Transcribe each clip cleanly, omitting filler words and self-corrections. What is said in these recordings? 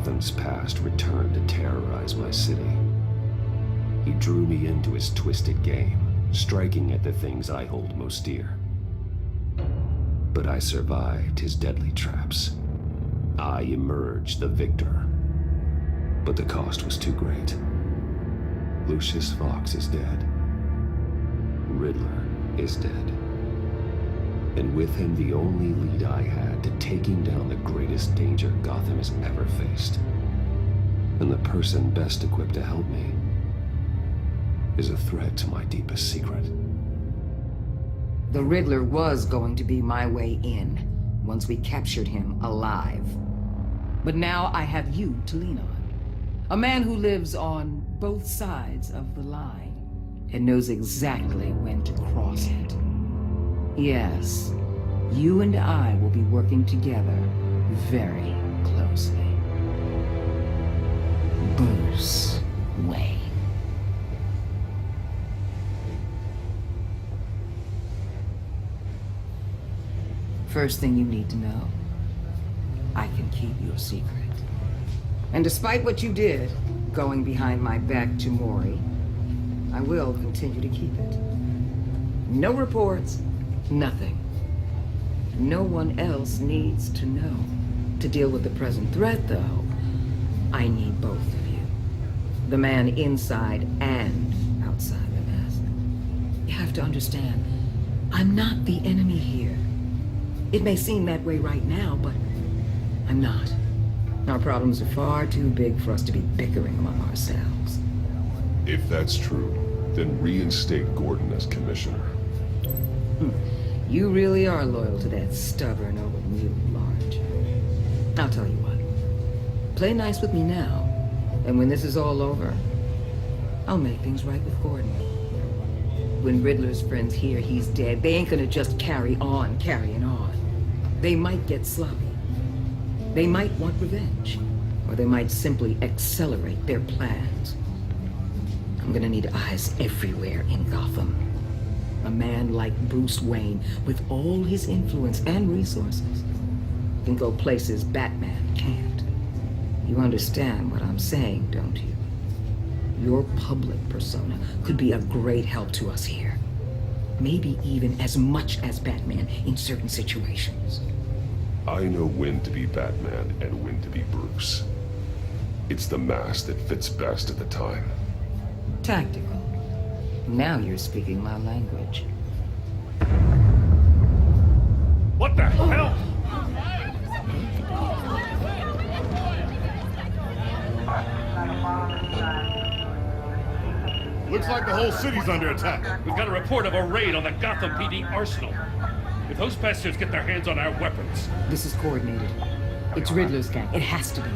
Gotham's past returned to terrorize my city. He drew me into his twisted game, striking at the things I hold most dear. But I survived his deadly traps. I emerged the victor. But the cost was too great. Lucius Fox is dead. Riddler is dead. And with him the only lead I had to taking down the greatest danger Gotham has ever faced. And the person best equipped to help me is a threat to my deepest secret. The Riddler was going to be my way in, once we captured him alive. But now I have you to lean on. A man who lives on both sides of the line, and knows exactly when to cross it. Yes, you and I will be working together very closely. Bruce Wayne. First thing you need to know, I can keep your secret. And despite what you did, going behind my back to Mori, I will continue to keep it. No reports, nothing. No one else needs to know. To deal with the present threat, though, I need both of you. The man inside and outside the mask. You have to understand, I'm not the enemy here. It may seem that way right now, but I'm not. Our problems are far too big for us to be bickering among ourselves. If that's true, then reinstate Gordon as commissioner. You really are loyal to that stubborn old mutant Large. I'll tell you what. Play nice with me now, and when this is all over, I'll make things right with Gordon. When Riddler's friends hear he's dead, they ain't gonna just carry on carrying on. They might get sloppy. They might want revenge, or they might simply accelerate their plans. I'm gonna need eyes everywhere in Gotham. A man like Bruce Wayne, with all his influence and resources, can go places Batman can't. You understand what I'm saying, don't you? Your public persona could be a great help to us here. Maybe even as much as Batman in certain situations. I know when to be Batman and when to be Bruce. It's the mask that fits best at the time. Tactical. Now you're speaking my language. What the hell? Looks like the whole city's under attack. We've got a report of a raid on the Gotham PD arsenal. If those bastards get their hands on our weapons... This is coordinated. It's Riddler's gang. It has to be.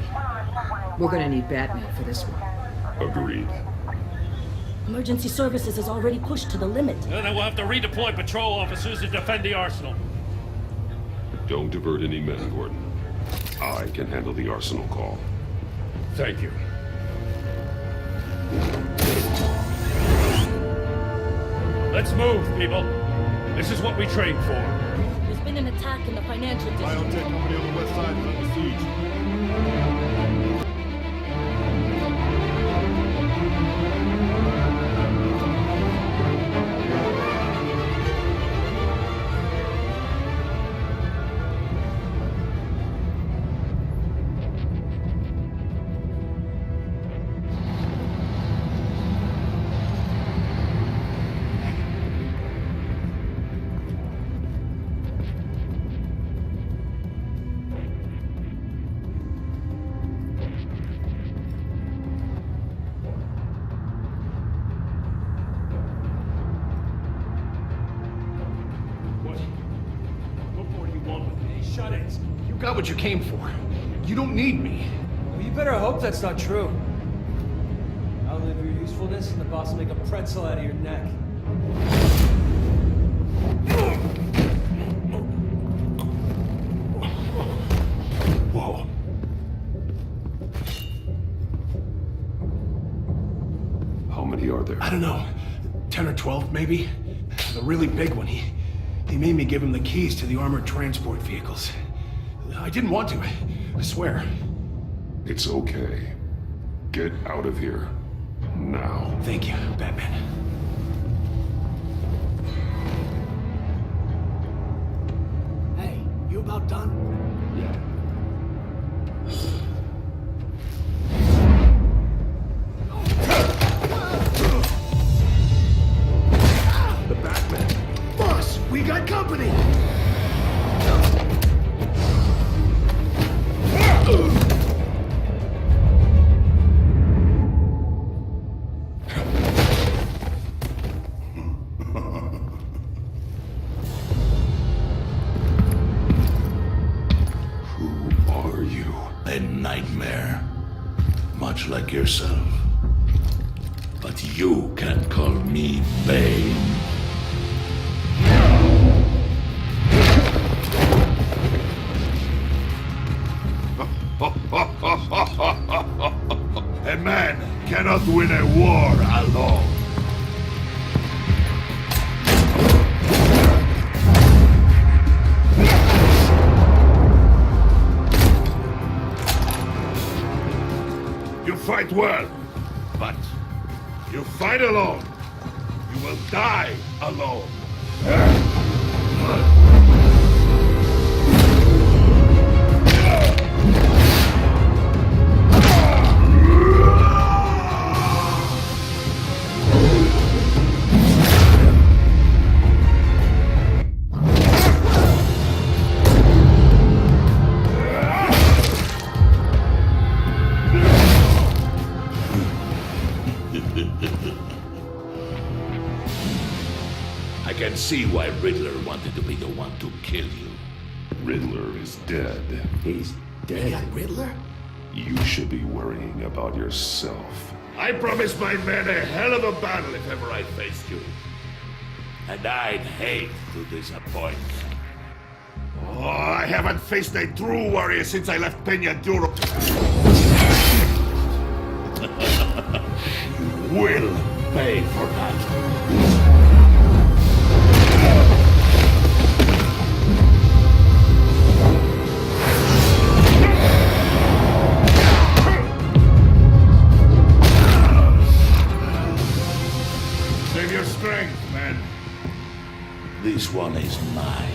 We're gonna need Batman for this one. Agreed. Emergency services is already pushed to the limit. And then we'll have to redeploy patrol officers to defend the arsenal. Don't divert any men, Gordon. I can handle the arsenal call. Thank you. Let's move, people. This is what we trained for. There's been an attack in the financial district. Biotech company on the west side is under siege. Shut it. You got what you came for. You don't need me. Well, you better hope that's not true. Outlive your usefulness, and the boss will make a pretzel out of your neck. Whoa. How many are there? I don't know. 10 or 12, maybe? The really big one, he made me give him the keys to the armored transport vehicles. I didn't want to, I swear. It's okay. Get out of here. Now. Thank you, Batman. Hey, you about done? Yeah. The Batman. Boss, we got company! Who are you? A nightmare. Much like yourself. But you can call me Bane. A man cannot win a war alone. You fight well, but you fight alone. You will die alone. I can see why Riddler wanted to be the one to kill you. Riddler is dead. He's dead. Riddler? You should be worrying about yourself. I promised my men a hell of a battle if ever I faced you. And I'd hate to disappoint. Oh, I haven't faced a true warrior since I left Peña Duro. You will pay for that. Save your strength, man. This one is mine.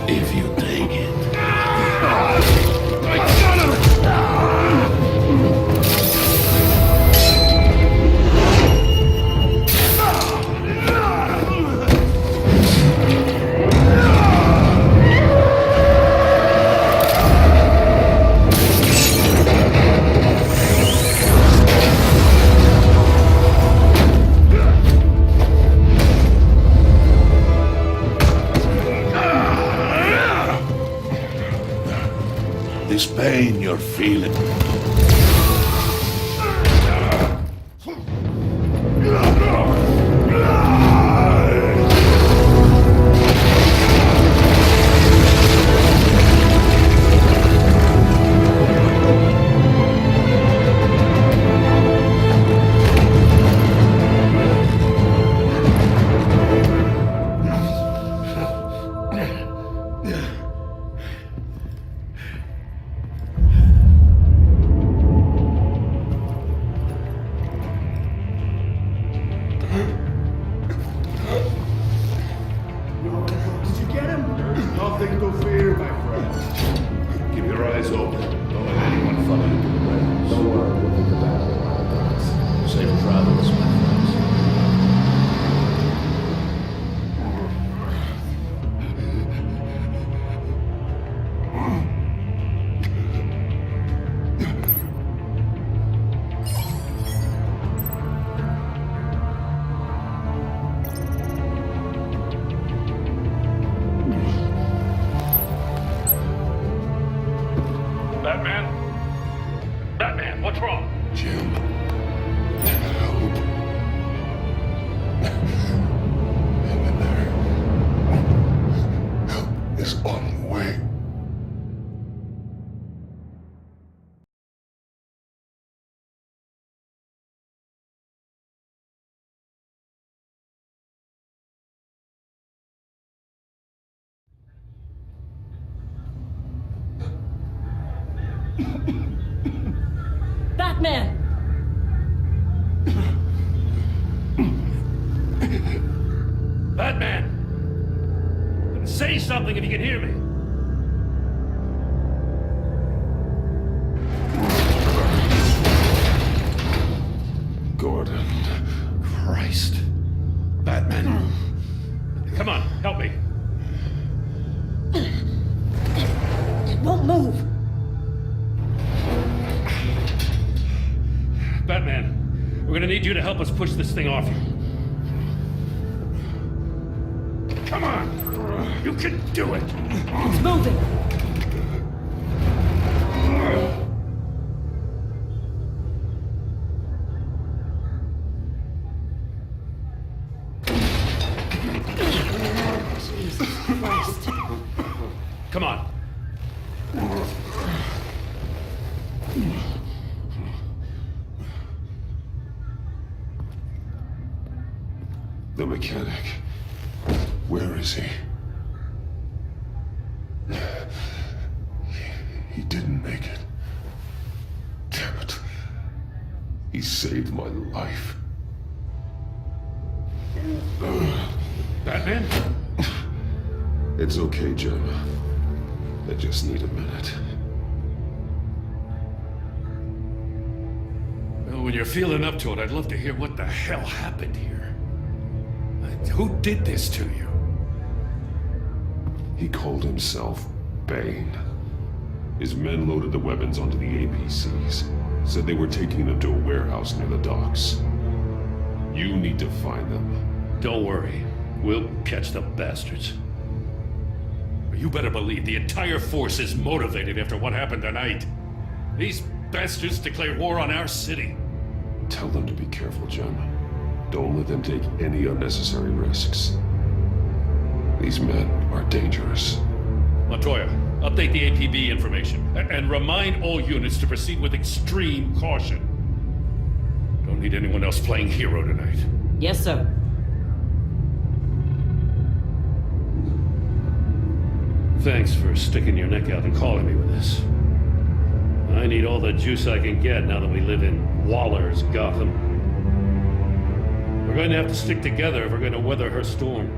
If you take it. This pain you're feeling. Batman! Batman! Say something if you can hear me. Gordon. Christ. Batman. Come on, help me. It won't move. Batman, we're gonna need you to help us push this thing off you. Come on! You can do it! It's moving. Jesus Christ. Come on. The mechanic. Where is he? He didn't make it. Damn it. He saved my life. Batman? It's okay, Jim. I just need a minute. Well, when you're feeling up to it, I'd love to hear what the hell happened here. Who did this to you? He called himself Bane. His men loaded the weapons onto the APCs. Said they were taking them to a warehouse near the docks. You need to find them. Don't worry. We'll catch the bastards. You better believe the entire force is motivated after what happened tonight. These bastards declared war on our city. Tell them to be careful, Jim. Don't let them take any unnecessary risks. These men are dangerous. Montoya, update the APB information. And remind all units to proceed with extreme caution. Don't need anyone else playing hero tonight. Yes, sir. Thanks for sticking your neck out and calling me with this. I need all the juice I can get now that we live in Waller's Gotham. We're going to have to stick together if we're going to weather her storm.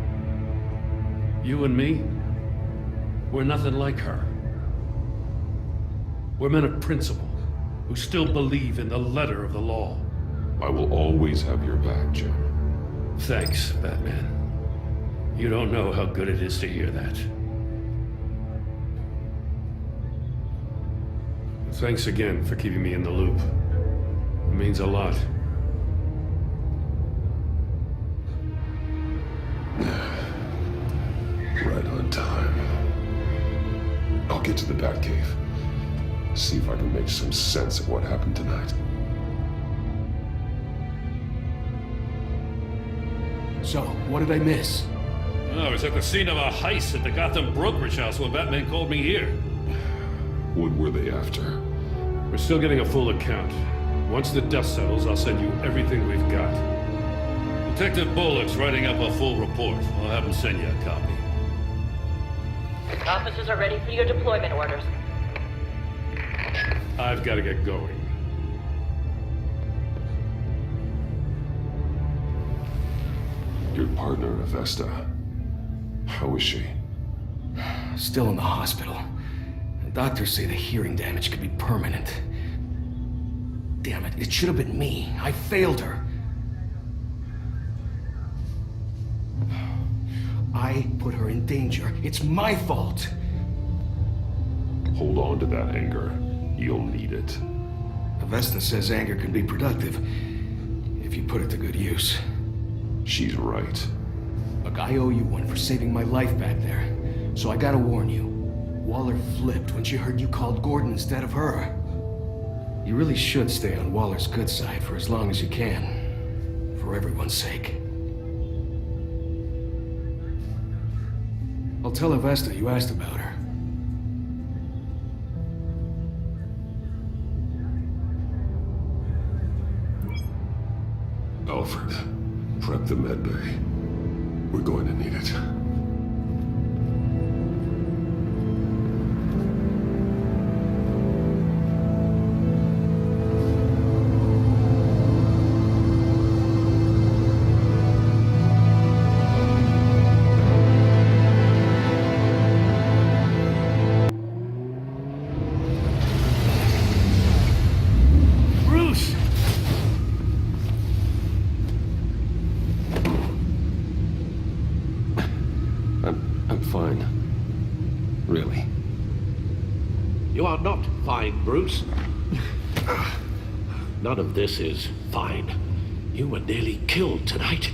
You and me, we're nothing like her. We're men of principle, who still believe in the letter of the law. I will always have your back, Jim. Thanks, Batman. You don't know how good it is to hear that. Thanks again for keeping me in the loop. It means a lot. Right on time. I'll get to the Batcave. See if I can make some sense of what happened tonight. So, what did I miss? I was at the scene of a heist at the Gotham brokerage house when Batman called me here. What were they after? We're still getting a full account. Once the dust settles, I'll send you everything we've got. Detective Bullock's writing up a full report. I'll have him send you a copy. Officers are ready for your deployment orders. I've got to get going. Your partner, Avesta. How is she? Still in the hospital. The doctors say the hearing damage could be permanent. Damn it, it should have been me. I failed her. I put her in danger. It's my fault. Hold on to that anger. You'll need it. Avesta says anger can be productive if you put it to good use. She's right. Look, I owe you one for saving my life back there. So I gotta warn you. Waller flipped when she heard you called Gordon instead of her. You really should stay on Waller's good side for as long as you can. For everyone's sake. I'll tell Avesta you asked about her. Alfred, prep the med bay. We're going to need it. Really? You are not fine, Bruce. None of this is fine. You were nearly killed tonight.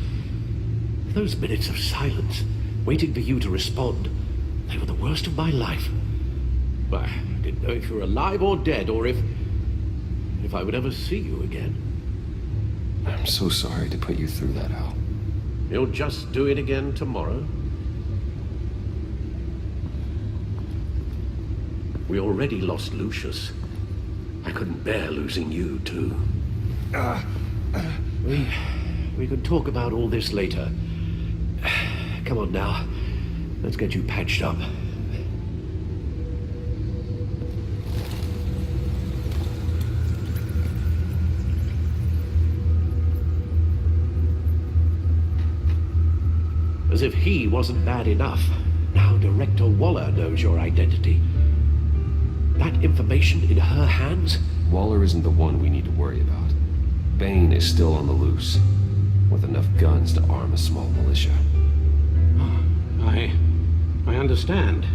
Those minutes of silence, waiting for you to respond, they were the worst of my life. I didn't know if you were alive or dead, or if I would ever see you again. I'm so sorry to put you through that, Al. You'll just do it again tomorrow? We already lost Lucius. I couldn't bear losing you, too. We could talk about all this later. Come on now. Let's get you patched up. As if he wasn't bad enough, now Director Waller knows your identity. That information in her hands? Waller isn't the one we need to worry about. Bane is still on the loose, with enough guns to arm a small militia. I understand.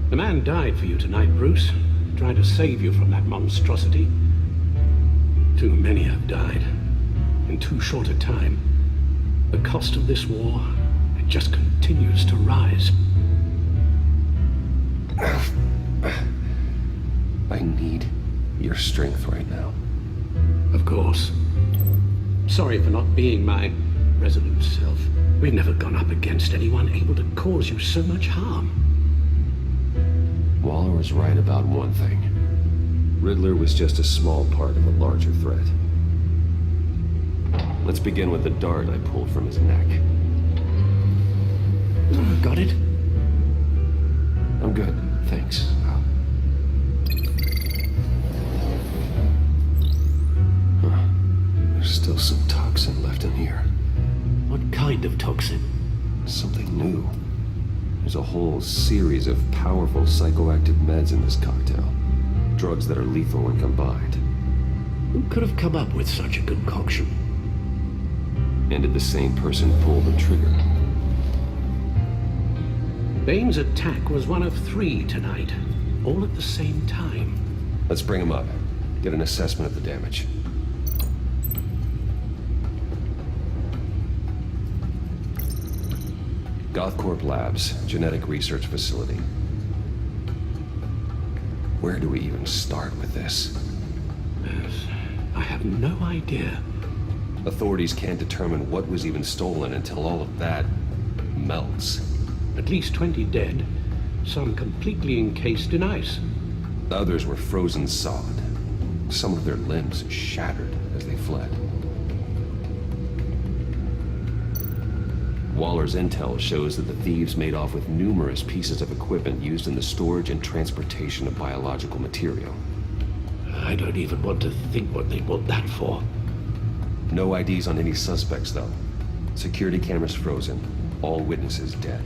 The man died for you tonight, Bruce. Tried to save you from that monstrosity. Too many have died. In too short a time. The cost of this war, it just continues to rise. I need your strength right now. Of course. Sorry for not being my resolute self. We've never gone up against anyone able to cause you so much harm. Waller was right about one thing. Riddler was just a small part of a larger threat. Let's begin with the dart I pulled from his neck. Got it? I'm good, thanks. There's still some toxin left in here. What kind of toxin? Something new. There's a whole series of powerful psychoactive meds in this cocktail. Drugs that are lethal when combined. Who could have come up with such a concoction? And did the same person pull the trigger? Bane's attack was one of 3 tonight, all at the same time. Let's bring him up. Get an assessment of the damage. Gothcorp Labs, genetic research facility. Where do we even start with this? Yes, I have no idea. Authorities can't determine what was even stolen until all of that melts. At least 20 dead, some completely encased in ice. Others were frozen solid. Some of their limbs shattered as they fled. Waller's intel shows that the thieves made off with numerous pieces of equipment used in the storage and transportation of biological material. I don't even want to think what they'd want that for. No IDs on any suspects, though. Security cameras frozen. All witnesses dead.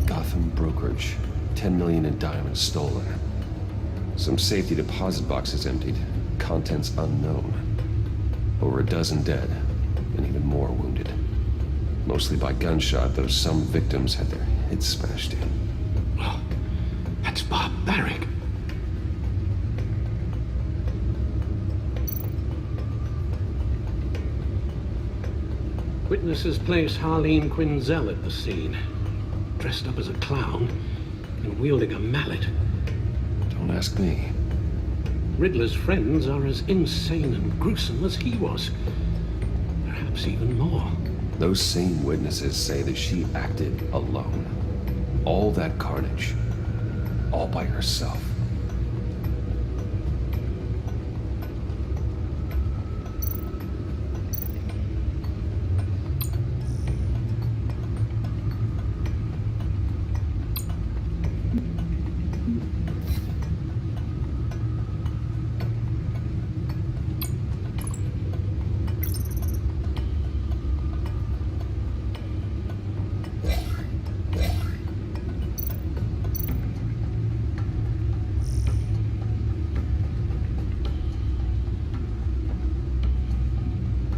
Gotham brokerage. 10 million in diamonds stolen. Some safety deposit boxes emptied. Contents unknown. Over a dozen dead, and even more wounded. Mostly by gunshot, though some victims had their heads smashed in. Oh, that's barbaric. Witnesses place Harleen Quinzel at the scene, dressed up as a clown and wielding a mallet. Don't ask me. Riddler's friends are as insane and gruesome as he was. Perhaps even more. Those same witnesses say that she acted alone. All that carnage. All by herself.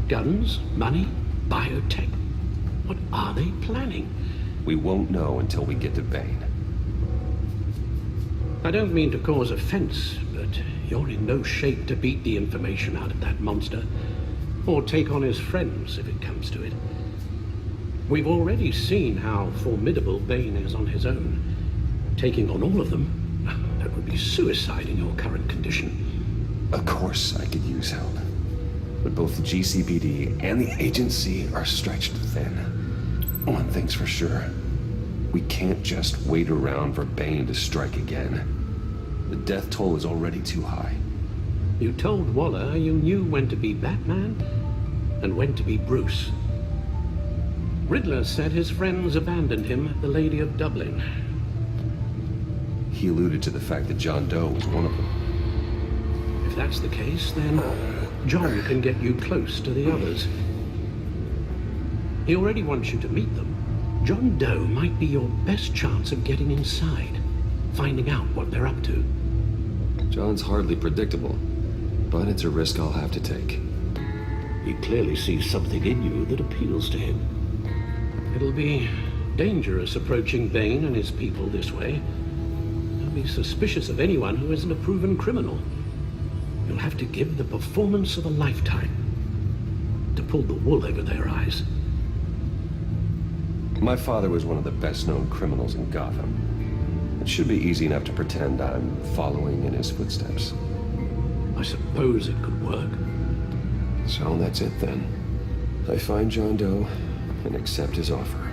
Guns, money, biotech. What are they planning? We won't know until we get to Bane. I don't mean to cause offense, but you're in no shape to beat the information out of that monster, or take on his friends if it comes to it. We've already seen how formidable Bane is on his own. Taking on all of them, that would be suicide in your current condition. Of course I could use help. But both the GCPD and the agency are stretched thin. One thing's for sure. We can't just wait around for Bane to strike again. The death toll is already too high. You told Waller you knew when to be Batman and when to be Bruce. Riddler said his friends abandoned him at the Lady of Dublin. He alluded to the fact that John Doe was one of them. If that's the case, then John can get you close to the others. He already wants you to meet them. John Doe might be your best chance of getting inside, finding out what they're up to. John's hardly predictable, but it's a risk I'll have to take. He clearly sees something in you that appeals to him. It'll be dangerous approaching Bane and his people this way. They'll be suspicious of anyone who isn't a proven criminal. You'll have to give the performance of a lifetime to pull the wool over their eyes. My father was one of the best-known criminals in Gotham. It should be easy enough to pretend I'm following in his footsteps. I suppose it could work. So that's it then. I find John Doe and accept his offer.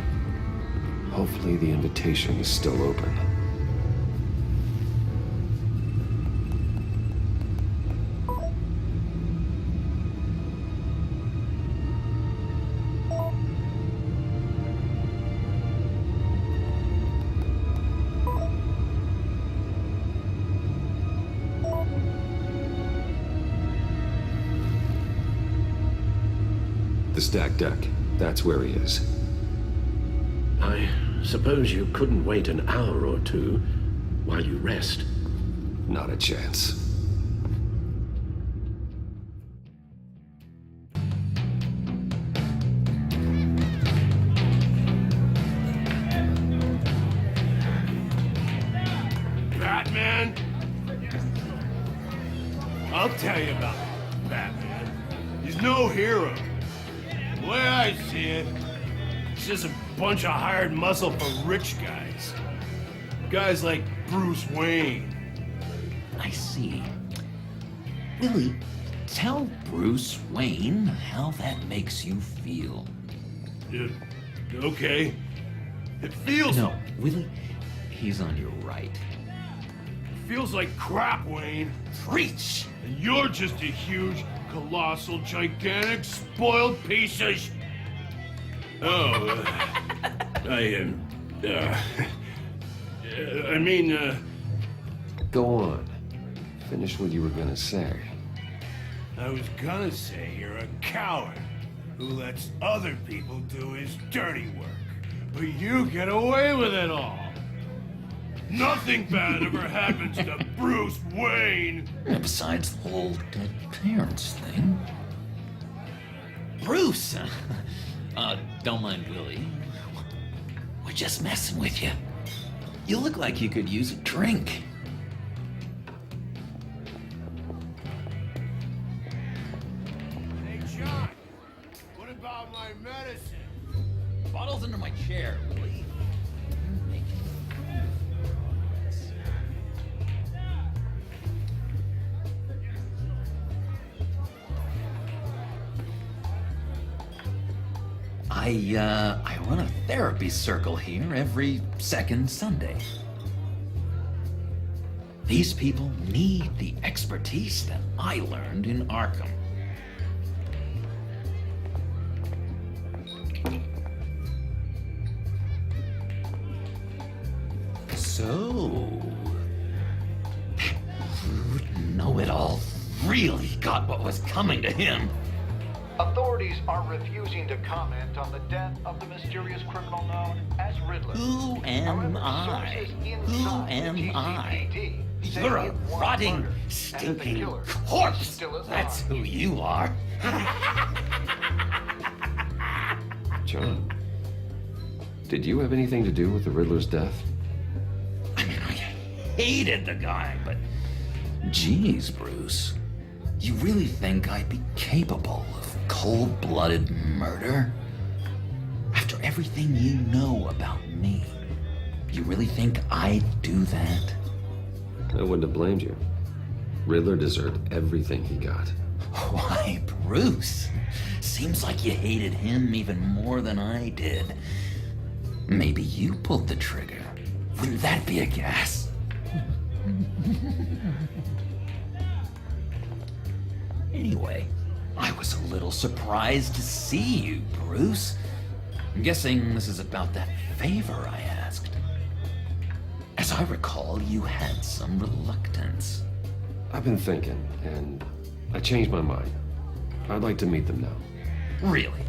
Hopefully the invitation is still open. The stacked deck. That's where he is. I suppose you couldn't wait an hour or two while you rest. Not a chance. Batman? I'll tell you about Batman. He's no hero. The way I see it, it's just a bunch of hired muscle for rich guys. Guys like Bruce Wayne. I see. Willie, tell Bruce Wayne how that makes you feel. Okay. It feels... No, Willie, he's on your right. It feels like crap, Wayne. Preach! And you're just a huge, colossal, gigantic, spoiled piece of Go on. Finish what you were gonna say. I was gonna say you're a coward who lets other people do his dirty work. But you get away with it all. Nothing bad ever happens to Bruce Wayne. Besides the whole dead parents thing. Bruce! Don't mind Willie. We're just messing with you. You look like you could use a drink. Hey, John. What about my medicine? Bottle's under my chair, Willie. I run a therapy circle here every second Sunday. These people need the expertise that I learned in Arkham. So, know-it-all really got what was coming to him. Authorities are refusing to comment on the death of the mysterious criminal known as Riddler. Who am I? Who am I? You're a rotting, stinking corpse. That's who you are. John, Did you have anything to do with the Riddler's death? I mean, I hated the guy, but... Geez, Bruce. You really think I'd be capable of cold-blooded murder? After everything you know about me, you really think I'd do that? I wouldn't have blamed you. Riddler deserved everything he got. Why, Bruce? Seems like you hated him even more than I did. Maybe you pulled the trigger. Wouldn't that be a guess? Anyway, I was a little surprised to see you, Bruce. I'm guessing this is about that favor I asked. As I recall, you had some reluctance. I've been thinking, and I changed my mind. I'd like to meet them now. Really?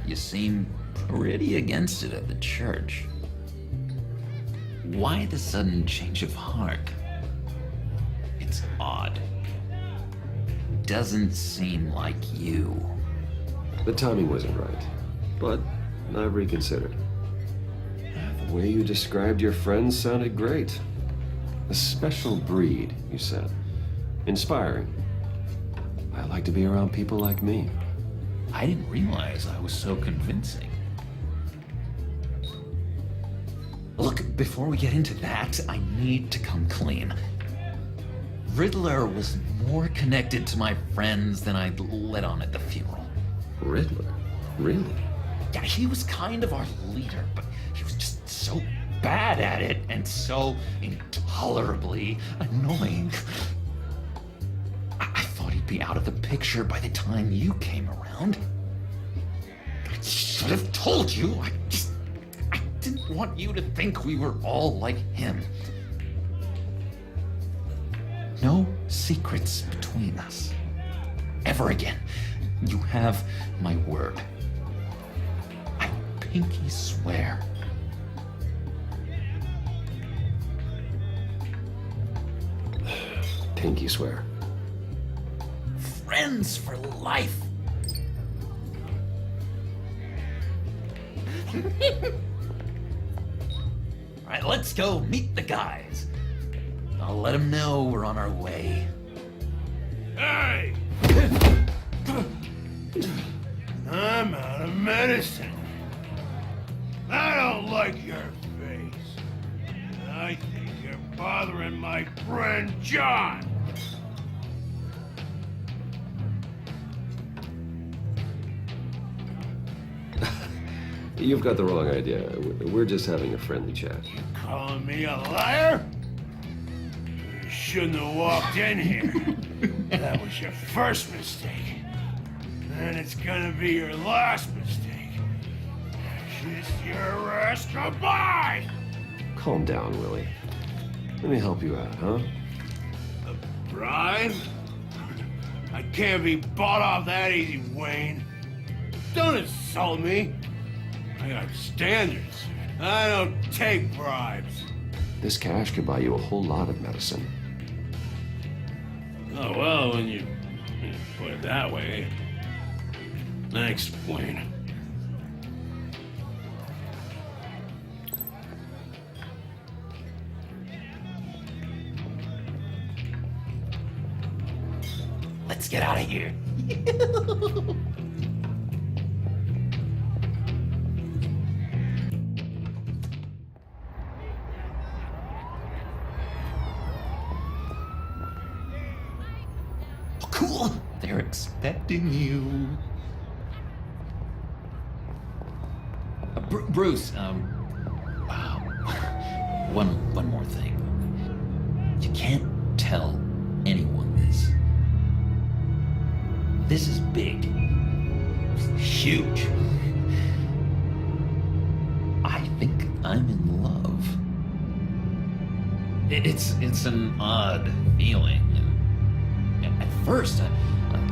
You seem pretty against it at the church. Why the sudden change of heart? It's odd. Doesn't seem like you. The timing wasn't right, but I've reconsidered. The way you described your friends sounded great. A special breed, you said. Inspiring. I like to be around people like me. I didn't realize I was so convincing. Look, before we get into that, I need to come clean. Riddler was more connected to my friends than I'd let on at the funeral. Riddler? Really? Yeah, he was kind of our leader, but he was just so bad at it and so intolerably annoying. I thought he'd be out of the picture by the time you came around. I should have told you. I didn't want you to think we were all like him. No secrets between us. Ever again. You have my word. I pinky swear. Pinky swear. Friends for life. All right, let's go meet the guys. I'll let them know we're on our way. Hey! I'm out of medicine. I don't like your face. I think you're bothering my friend John. You've got the wrong idea. We're just having a friendly chat. You calling me a liar? You shouldn't have walked in here. That was your first mistake. And it's gonna be your last mistake. Kiss your ass goodbye! Calm down, Willie. Let me help you out, huh? A bribe? I can't be bought off that easy, Wayne. Don't insult me. I got standards. I don't take bribes. This cash could buy you a whole lot of medicine. Oh, well, when you put it that way. Thanks, Wayne. Let's get out of here. Oh, cool. They're expecting you. Bruce, one more thing. You can't tell anyone this. This is big. Huge. I think I'm in love. It's an odd feeling. At first, I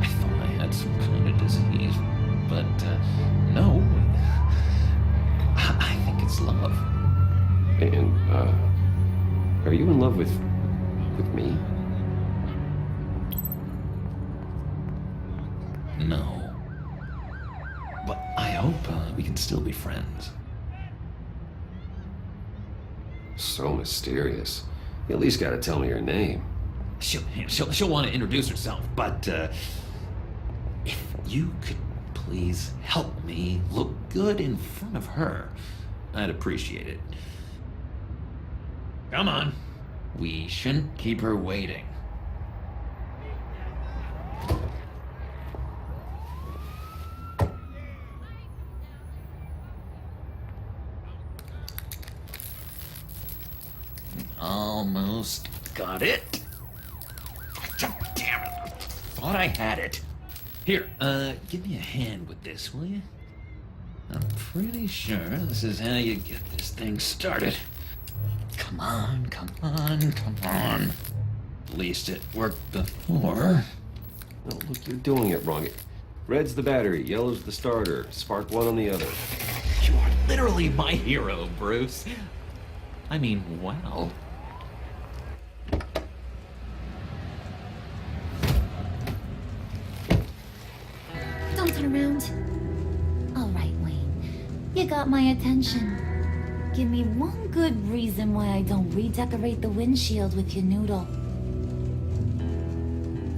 thought I had some kind of disease, but no. I think it's love. And, are you in love with me? No. But I hope we can still be friends. So mysterious. You at least gotta tell me her name. She'll want to introduce herself, but if you could please help me look good in front of her, I'd appreciate it. Come on. We shouldn't keep her waiting. Almost got it. Damn it. Thought I had it. Here, give me a hand with this, will you? I'm pretty sure this is how you get this thing started. Come on, come on, come on. At least it worked before. Oh, look, you're doing it wrong. Red's the battery, yellow's the starter. Spark one on the other. You are literally my hero, Bruce. I mean, wow. Don't turn around. All right, Wayne. You got my attention. Give me one good reason why I don't redecorate the windshield with your noodle.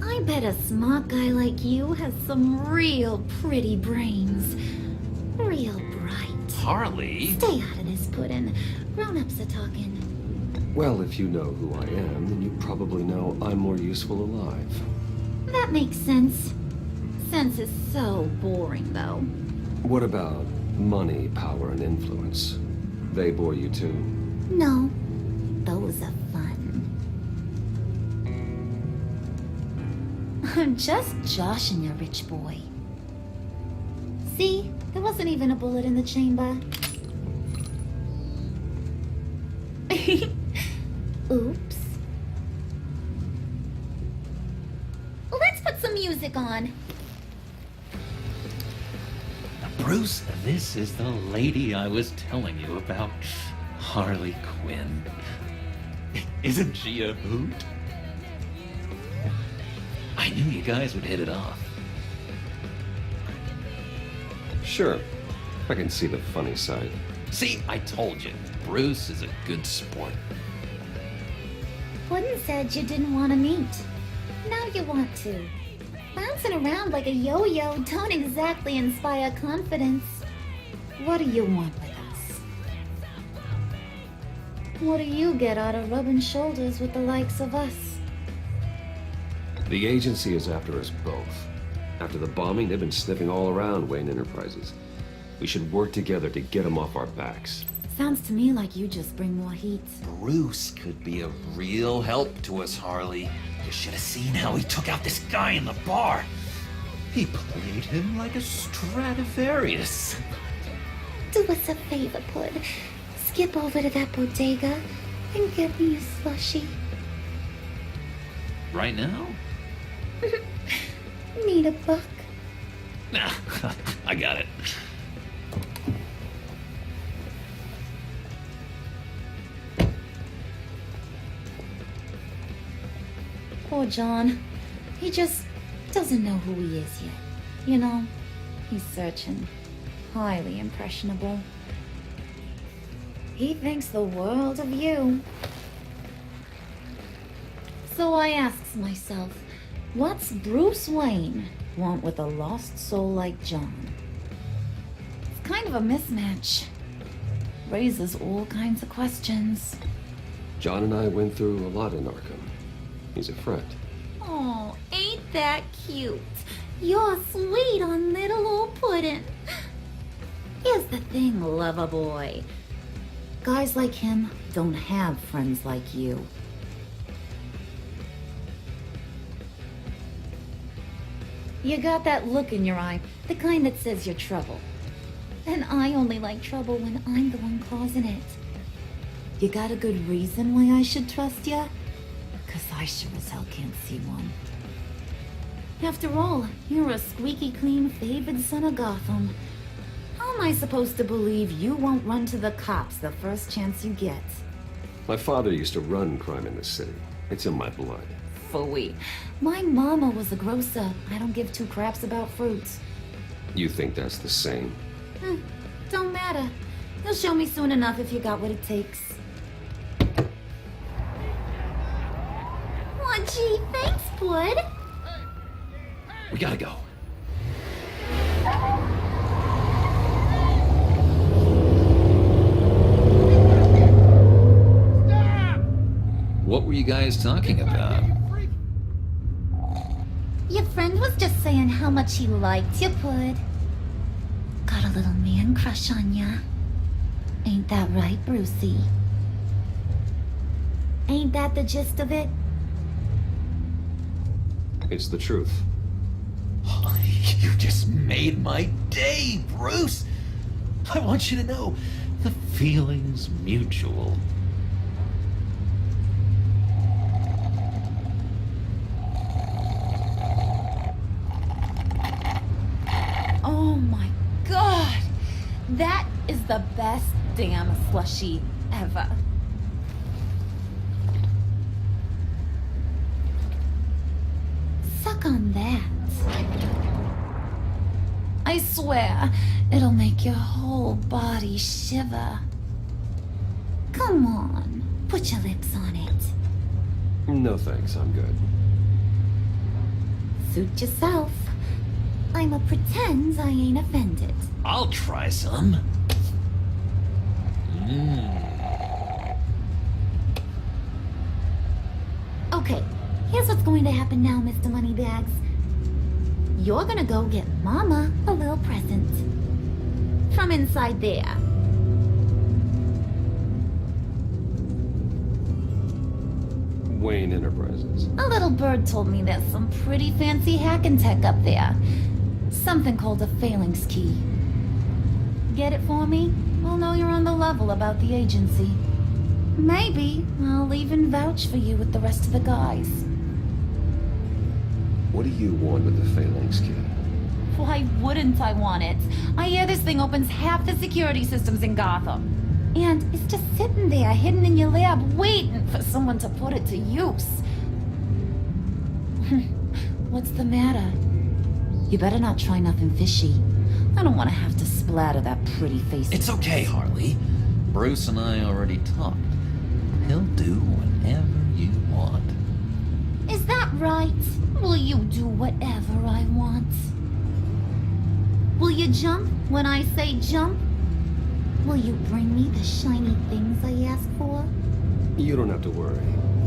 I bet a smart guy like you has some real pretty brains. Real bright. Harley? Stay out of this, Puddin'. Grown-ups are talking. Well, if you know who I am, then you probably know I'm more useful alive. That makes sense. Sense is so boring, though. What about money, power, and influence? They bore you too? No, those are fun. I'm just joshing you, rich boy. See, there wasn't even a bullet in the chamber. Oops. Let's put some music on. Bruce, this is the lady I was telling you about. Harley Quinn. Isn't she a hoot? I knew you guys would hit it off. Sure. I can see the funny side. See, I told you. Bruce is a good sport. Puddin' said you didn't want to meet. Now you want to. Bouncing around like a yo-yo don't exactly inspire confidence. What do you want with us? What do you get out of rubbing shoulders with the likes of us? The agency is after us both. After the bombing, they've been sniffing all around Wayne Enterprises. We should work together to get them off our backs. Sounds to me like you just bring more heat. Bruce could be a real help to us, Harley. You should have seen how he took out this guy in the bar. He played him like a Stradivarius. Do us a favor, Pud. Skip over to that bodega and get me a slushie. Right now? Need a buck? Nah, I got it. Poor John. He just doesn't know who he is yet. You know, he's searching. Highly impressionable. He thinks the world of you. So I asks myself, what's Bruce Wayne want with a lost soul like John? It's kind of a mismatch. Raises all kinds of questions. John and I went through a lot in Arkham. He's a friend. Oh, ain't that cute? You're sweet on little old Puddin'. Here's the thing, lover boy. Guys like him don't have friends like you. You got that look in your eye, the kind that says you're trouble. And I only like trouble when I'm the one causing it. You got a good reason why I should trust you? 'Cause I sure as hell can't see one. After all, you're a squeaky clean favored son of Gotham. How am I supposed to believe you won't run to the cops the first chance you get? My father used to run crime in this city. It's in my blood. Phooey. My mama was a grocer. I don't give two craps about fruits. You think that's the same? Don't matter. You'll show me soon enough if you got what it takes. Aw, gee, thanks, bud. We gotta go. What were you guys talking about? Your friend was just saying how much he liked you, bud. Got a little man crush on ya. Ain't that right, Brucey? Ain't that the gist of it? It's the truth. You just made my day, Bruce. I want you to know the feeling's mutual. Oh my god! That is the best damn slushie ever. Suck on that. I swear, it'll make your whole body shiver. Come on, put your lips on it. No thanks, I'm good. Suit yourself. I'ma pretend I ain't offended. I'll try some. Okay, here's what's going to happen now, Mr. Moneybags. You're gonna go get Mama a little present. From inside there. Wayne Enterprises. A little bird told me there's some pretty fancy hacking tech up there. Something called a phalanx key. Get it for me? I'll know you're on the level about the agency. Maybe I'll even vouch for you with the rest of the guys. What do you want with the phalanx key? Why wouldn't I want it? I hear this thing opens half the security systems in Gotham. And it's just sitting there, hidden in your lab, waiting for someone to put it to use. What's the matter? You better not try nothing fishy. I don't want to have to splatter that pretty face. It's okay, Harley. Bruce and I already talked. He'll do whatever you want. Is that right? Will you do whatever I want? Will you jump when I say jump? Will you bring me the shiny things I ask for? You don't have to worry.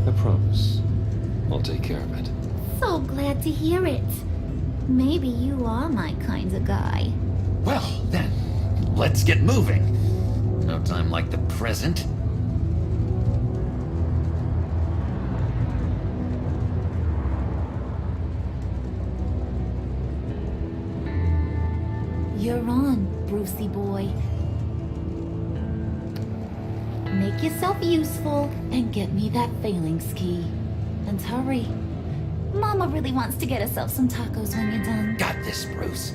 I promise. I'll take care of it. So glad to hear it. Maybe you are my kind of guy. Well, then, let's get moving. No time like the present. You're on, Brucey boy. Make yourself useful and get me that phalanx key. And hurry. Mama really wants to get herself some tacos when you're done. Got this, Bruce.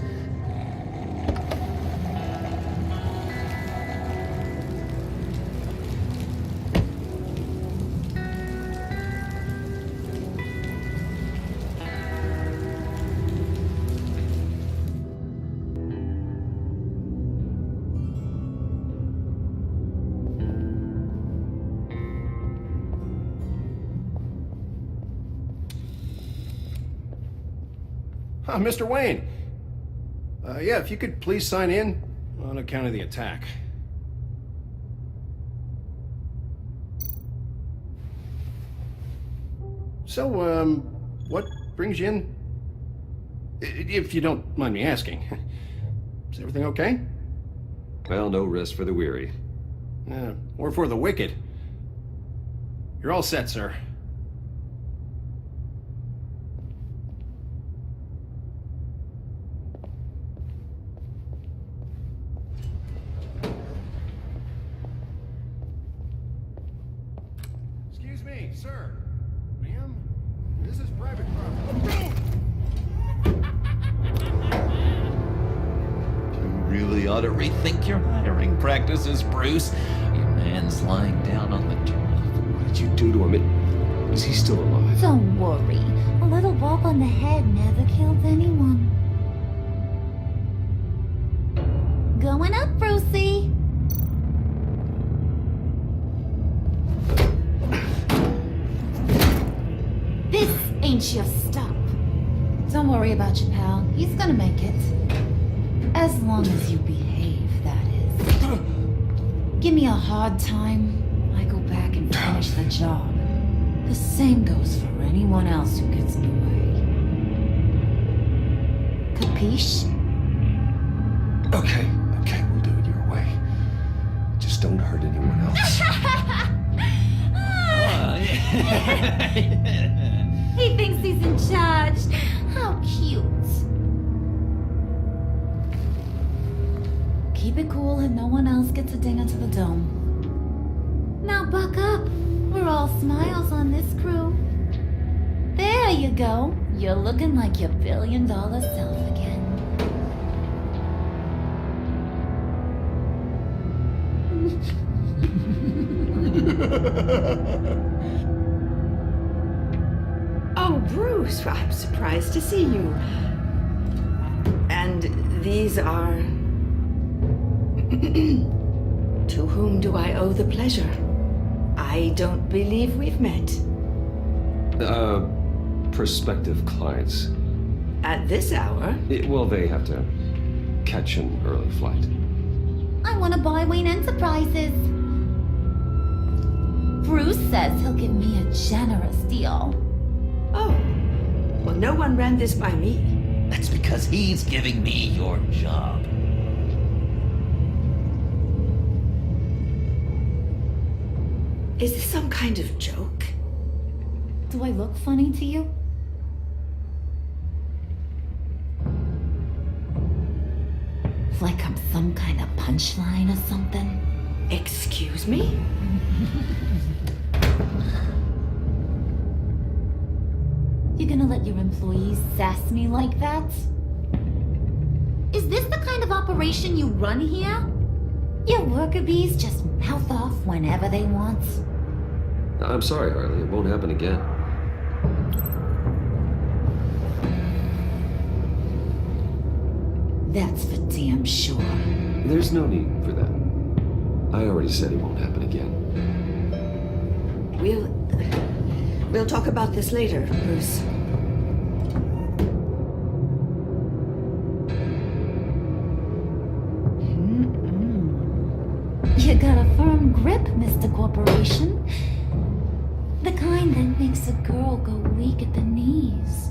Mr. Wayne. Yeah, if you could please sign in on account of the attack. So, what brings you in? If you don't mind me asking. Is everything okay? Well, no rest for the weary. Or for the wicked. You're all set, sir. Excuse me, sir. Ma'am, this is private property. You really ought to rethink your hiring practices, Bruce. Your man's lying down on the turf. What did you do to him? Is he still alive? Don't worry. A little bump on the head never killed anyone. Going up, Brucey. This Lucius, stop. Don't worry about your pal. He's gonna make it. As long as you behave, that is. Give me a hard time, I go back and finish the job. The same goes for anyone else who gets in the way. Capiche? Okay, we'll do it your way. Just don't hurt anyone else. He thinks he's in charge. How cute. Keep it cool and no one else gets a ding into the dome. Now buck up. We're all smiles on this crew. There you go. You're looking like your billion-dollar self again. Oh, Bruce, I'm surprised to see you. And these are... To whom do I owe the pleasure? I don't believe we've met. Prospective clients. At this hour? Well, they have to catch an early flight. I want to buy Wayne Enterprises. Bruce says he'll give me a generous deal. Oh, well, no one ran this by me. That's because he's giving me your job. Is this some kind of joke? Do I look funny to you? Like I'm some kind of punchline or something? Excuse me? You gonna let your employees sass me like that? Is this the kind of operation you run here? Your worker bees just mouth off whenever they want. I'm sorry, Harley. It won't happen again. That's for damn sure. There's no need for that. I already said it won't happen again. We'll talk about this later, Bruce. You got a firm grip, Mr. Corporation. The kind that makes a girl go weak at the knees.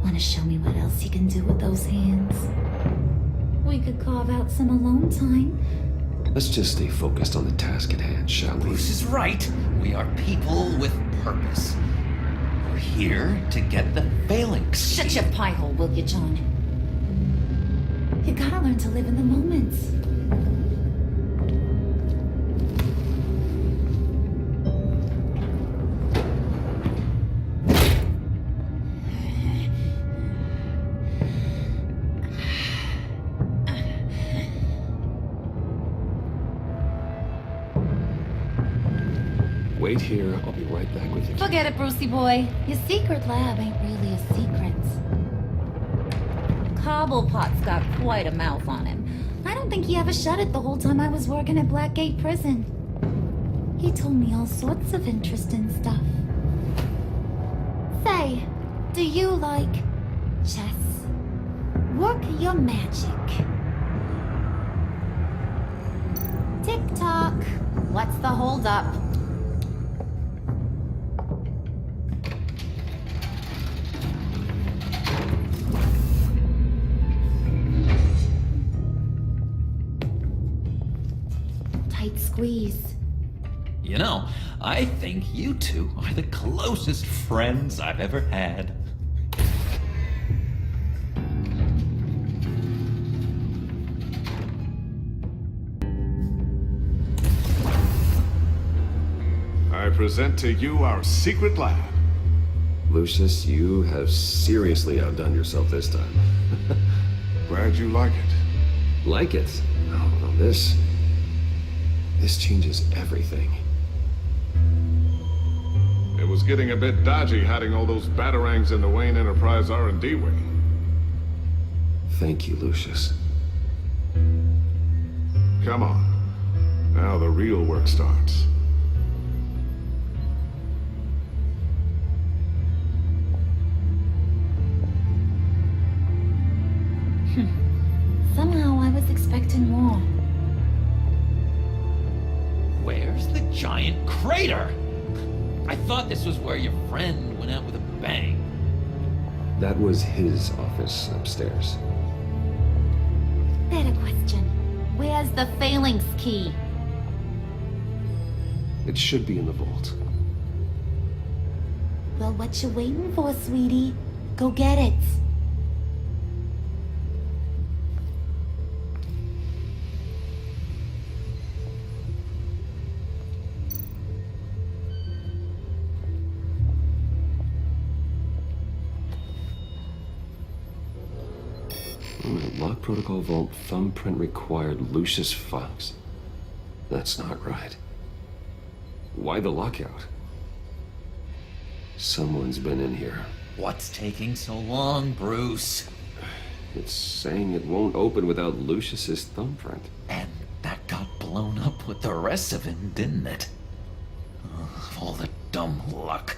Wanna show me what else you can do with those hands? We could carve out some alone time. Let's just stay focused on the task at hand, shall we? Bruce is right. We are people with purpose. We're here to get the phalanx. Shut your pie hole, will you, John? You gotta learn to live in the moment. Wait here. I'll be right back with you. Forget it, Brucey boy. Your secret lab ain't really a secret. Cobblepot's got quite a mouth on him. I don't think he ever shut it the whole time I was working at Blackgate Prison. He told me all sorts of interesting stuff. Say, do you like chess? Work your magic. Tick-tock. What's the holdup? Tight squeeze. You know, I think you two are the closest friends I've ever had. I present to you our secret lab. Lucius, you have seriously outdone yourself this time. Glad you like it. Like it? Oh, well, this changes everything. It was getting a bit dodgy hiding all those batarangs in the Wayne Enterprise R&D wing. Thank you, Lucius. Come on. Now the real work starts. the giant crater! I thought this was where your friend went out with a bang. That was his office upstairs. Better question. Where's the phalanx key? It should be in the vault. Well, what you waiting for, sweetie? Go get it. Lock protocol vault thumbprint required Lucius Fox. That's not right. Why the lockout? Someone's been in here. What's taking so long, Bruce? It's saying it won't open without Lucius's thumbprint. And that got blown up with the rest of him, didn't it? All the dumb luck.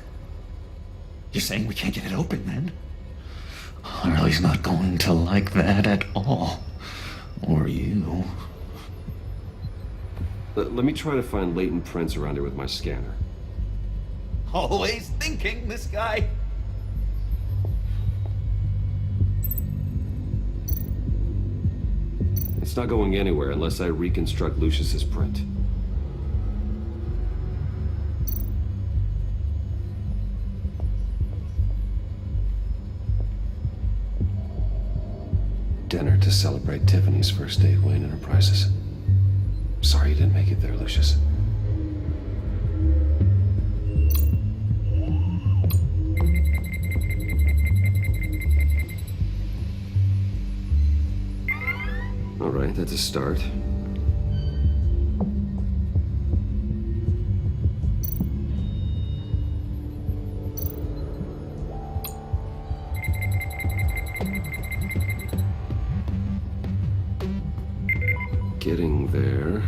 You're saying we can't get it open, then? Harley's not going to like that at all. Or you. Let me try to find latent prints around here with my scanner. Always thinking, this guy. It's not going anywhere unless I reconstruct Lucius's print. Dinner to celebrate Tiffany's first day at Wayne Enterprises. Sorry you didn't make it there, Lucius. All right, that's a start. Getting there.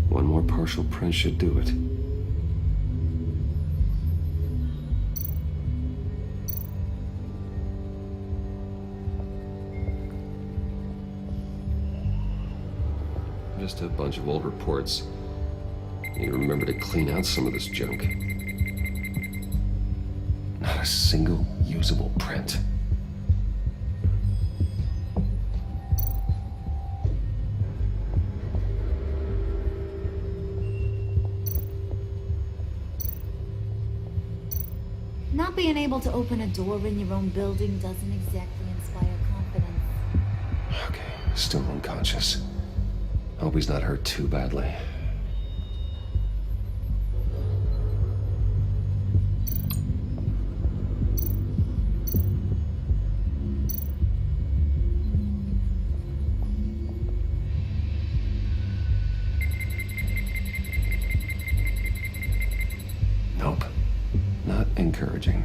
One more partial print should do it. Just a bunch of old reports. Need to remember to clean out some of this junk. Not a single usable print. Not being able to open a door in your own building doesn't exactly inspire confidence. Okay, still unconscious. Hope he's not hurt too badly. Nope. Not encouraging.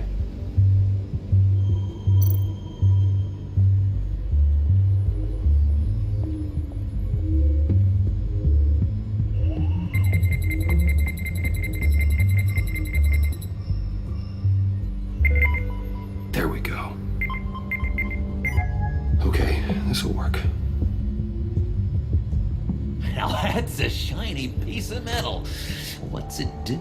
There we go. Okay, this'll work. Now that's a shiny piece of metal. What's it do?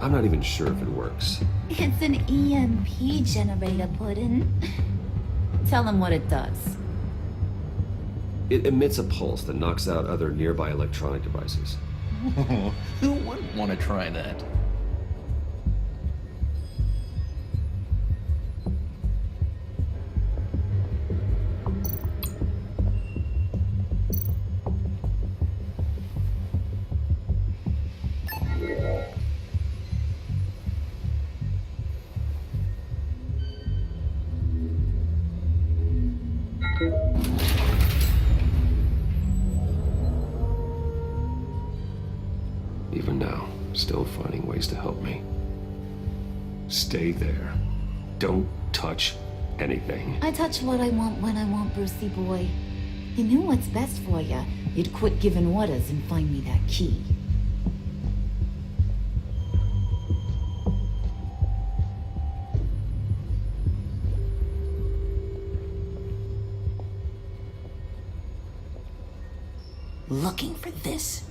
I'm not even sure if it works. It's an EMP generator, Puddin'. Tell him what it does. It emits a pulse that knocks out other nearby electronic devices. Who wouldn't want to try that? Even now, still finding ways to help me. Stay there. Don't touch anything. I touch what I want when I want, Brucey boy. You knew what's best for you. You'd quit giving orders and find me that key. Looking for this?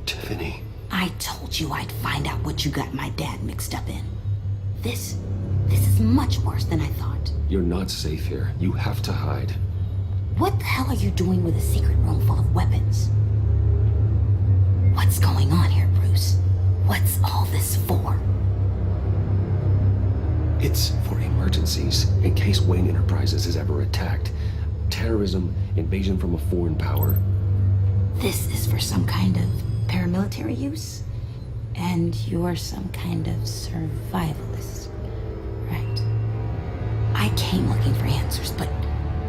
Tiffany. I told you I'd find out what you got my dad mixed up in. This is much worse than I thought. You're not safe here. You have to hide. What the hell are you doing with a secret room full of weapons? What's going on here, Bruce? What's all this for? It's for emergencies, in case Wayne Enterprises is ever attacked. Terrorism, invasion from a foreign power. This is for some kind of paramilitary use? And you're some kind of survivalist, right? I came looking for answers, but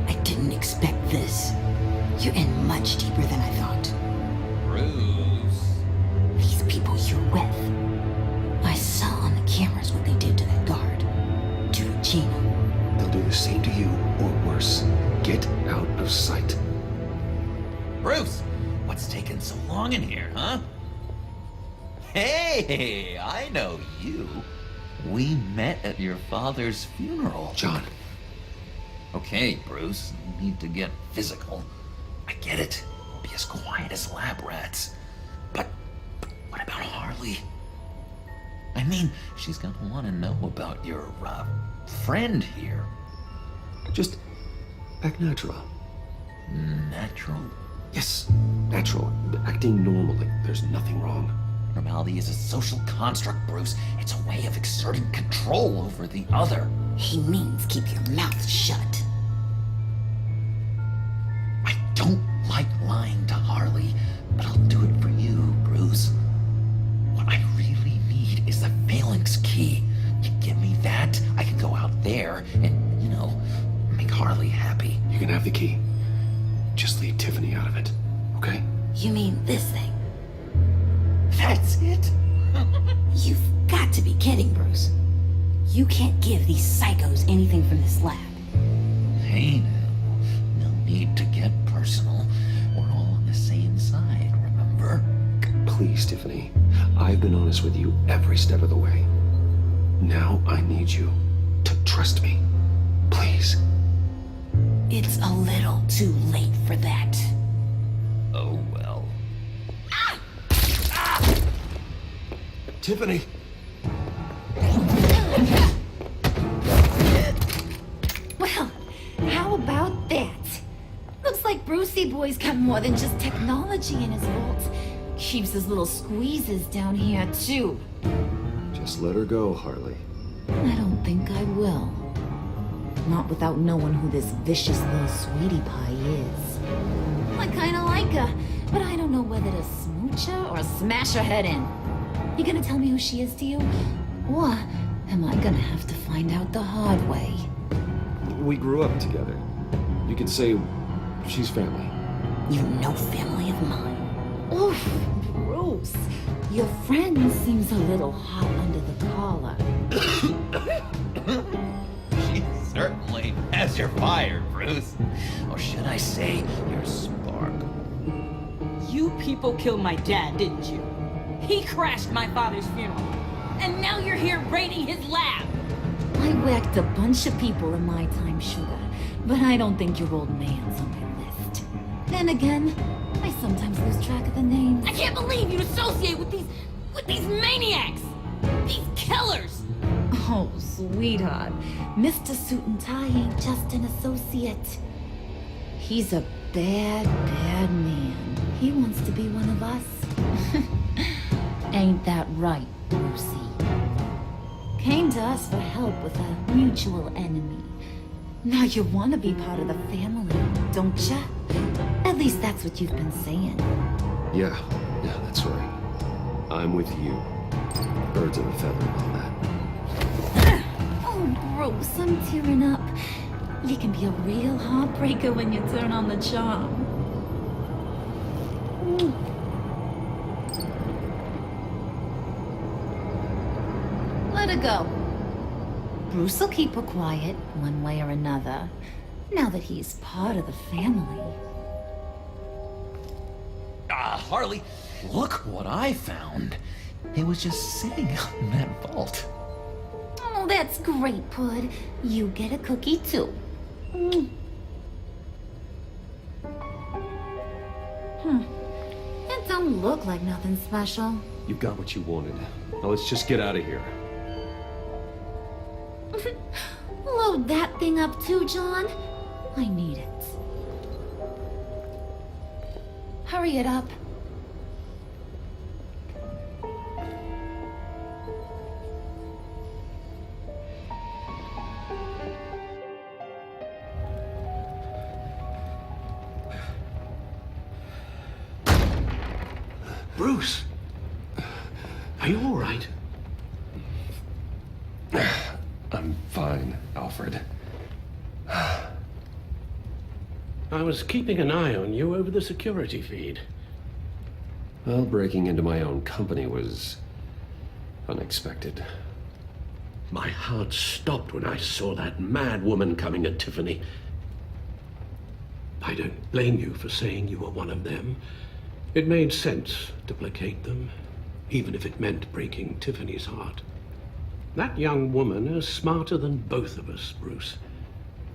I didn't expect this. You're in much deeper than I thought. Bruce. These people you're with. I saw on the cameras what they did to that guard. To Gina. They'll do the same to you, or worse. Get out of sight. Bruce, what's taking so long in here, huh? Hey, I know you. We met at your father's funeral. John. Okay, Bruce, you need to get physical. I get it. We'll be as quiet as lab rats. But what about Harley? I mean, she's gonna want to know about your, friend here. Just act natural. Natural? Yes, natural. Acting normally. There's nothing wrong. Normality is a social construct, Bruce. It's a way of exerting control over the other. He means keep your mouth shut. I don't like lying to Harley, but I'll do it for you, Bruce. What I really need is the phalanx key. You give me that, I can go out there and, make Harley happy. You can have the key. Just leave Tiffany out of it, okay? You mean this thing? That's it? You've got to be kidding, Bruce. You can't give these psychos anything from this lab. Hey now, no need to get personal. We're all on the same side, remember? Please, Tiffany. I've been honest with you every step of the way. Now I need you to trust me. Please. It's a little too late for that. Oh well. Tiffany! Well, how about that? Looks like Brucey Boy's got more than just technology in his vault. Keeps his little squeezes down here, too. Just let her go, Harley. I don't think I will. Not without knowing who this vicious little sweetie pie is. I kinda like her, but I don't know whether to smooch her or smash her head in. You gonna tell me who she is to you? Or am I gonna have to find out the hard way? We grew up together. You could say she's family. You know family of mine. Oof, Bruce. Your friend seems a little hot under the collar. She certainly has your fire, Bruce. Or should I say, your spark. You people killed my dad, didn't you? He crashed my father's funeral. And now you're here raiding his lab. I whacked a bunch of people in my time, Sugar. But I don't think your old man's on my list. Then again, I sometimes lose track of the names. I can't believe you associate with these maniacs! These killers! Oh, sweetheart. Mr. Suit and Tie ain't just an associate. He's a bad, bad man. He wants to be one of us. Ain't that right, Brucey? Came to us for help with a mutual enemy. Now you want to be part of the family, don't ya? At least that's what you've been saying. Yeah, that's right. I'm with you. Birds of a feather and all that. Oh, Bruce, I'm tearing up. You can be a real heartbreaker when you turn on the charm. go. Bruce will keep her quiet, one way or another, now that he's part of the family. Harley, look what I found. It was just sitting out in that vault. Oh, that's great, Pud. You get a cookie, too. That don't look like nothing special. You got what you wanted. Now let's just get out of here. Load that thing up too, John. I need it. Hurry it up. Bruce! Are you all right? I'm fine, Alfred. I was keeping an eye on you over the security feed. Well, breaking into my own company was unexpected. My heart stopped when I saw that mad woman coming at Tiffany. I don't blame you for saying you were one of them. It made sense to placate them, even if it meant breaking Tiffany's heart. That young woman is smarter than both of us, Bruce.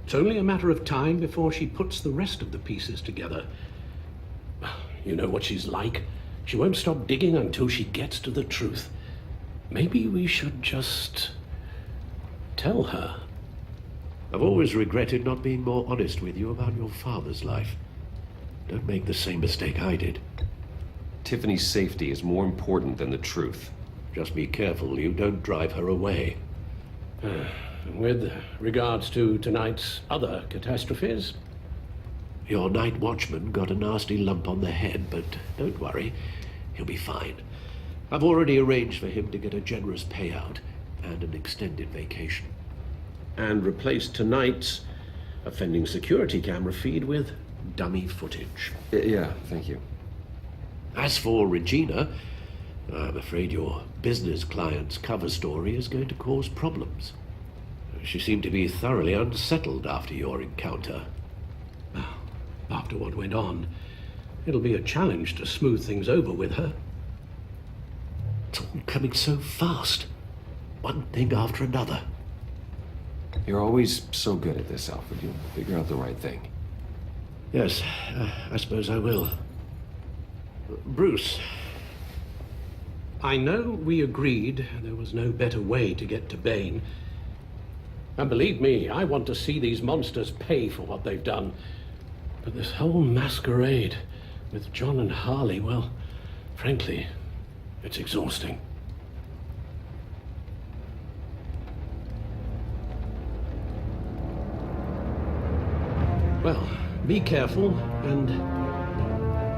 It's only a matter of time before she puts the rest of the pieces together. You know what she's like. She won't stop digging until she gets to the truth. Maybe we should just tell her. I've always regretted not being more honest with you about your father's life. Don't make the same mistake I did. Tiffany's safety is more important than the truth. Just be careful you don't drive her away. With regards to tonight's other catastrophes? Your night watchman got a nasty lump on the head, but don't worry, he'll be fine. I've already arranged for him to get a generous payout and an extended vacation. And replaced tonight's offending security camera feed with dummy footage. Yeah, thank you. As for Regina, I'm afraid your business client's cover story is going to cause problems. She seemed to be thoroughly unsettled after your encounter. After what went on, it'll be a challenge to smooth things over with her. It's all coming so fast. One thing after another. You're always so good at this, Alfred. You'll figure out the right thing. Yes, I suppose I will. Bruce, I know we agreed there was no better way to get to Bane. And believe me, I want to see these monsters pay for what they've done. But this whole masquerade with John and Harley, well, frankly, it's exhausting. Well, be careful and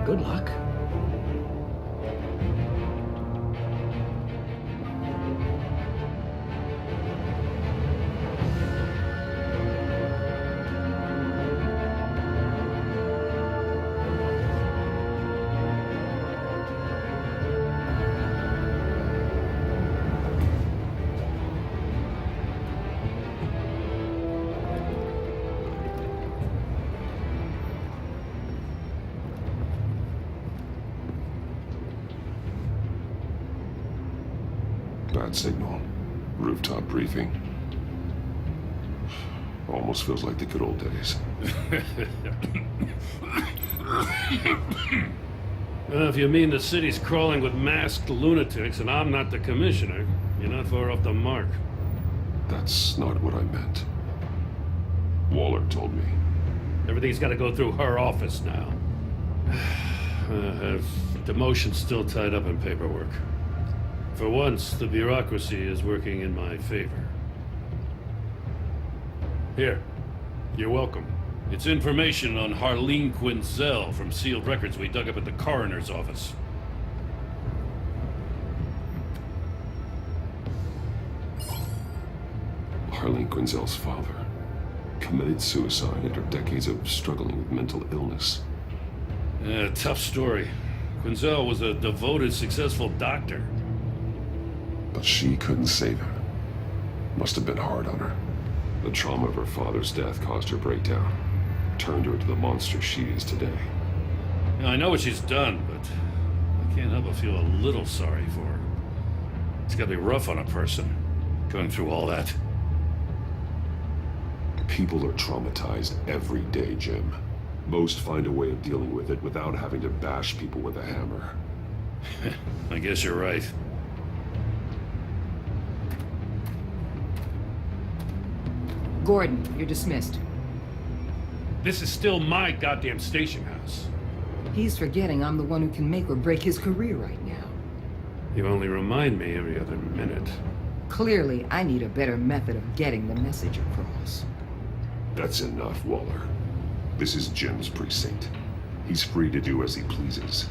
good luck. Bad signal. Rooftop briefing. Almost feels like the good old days. Well, if you mean the city's crawling with masked lunatics and I'm not the commissioner, you're not far off the mark. That's not what I meant. Waller told me. Everything's got to go through her office now. Have demotion still tied up in paperwork. For once, the bureaucracy is working in my favor. Here, you're welcome. It's information on Harleen Quinzel from sealed records we dug up at the coroner's office. Harleen Quinzel's father committed suicide after decades of struggling with mental illness. Tough story. Quinzel was a devoted, successful doctor. But she couldn't save her. Must have been hard on her. The trauma of her father's death caused her breakdown. Turned her into the monster she is today. Now, I know what she's done, but I can't help but feel a little sorry for her. It's gotta be rough on a person, going through all that. People are traumatized every day, Jim. Most find a way of dealing with it without having to bash people with a hammer. I guess you're right. Gordon, you're dismissed. This is still my goddamn station house. He's forgetting I'm the one who can make or break his career right now. You only remind me every other minute. Clearly, I need a better method of getting the message across. That's enough, Waller. This is Jim's precinct. He's free to do as he pleases.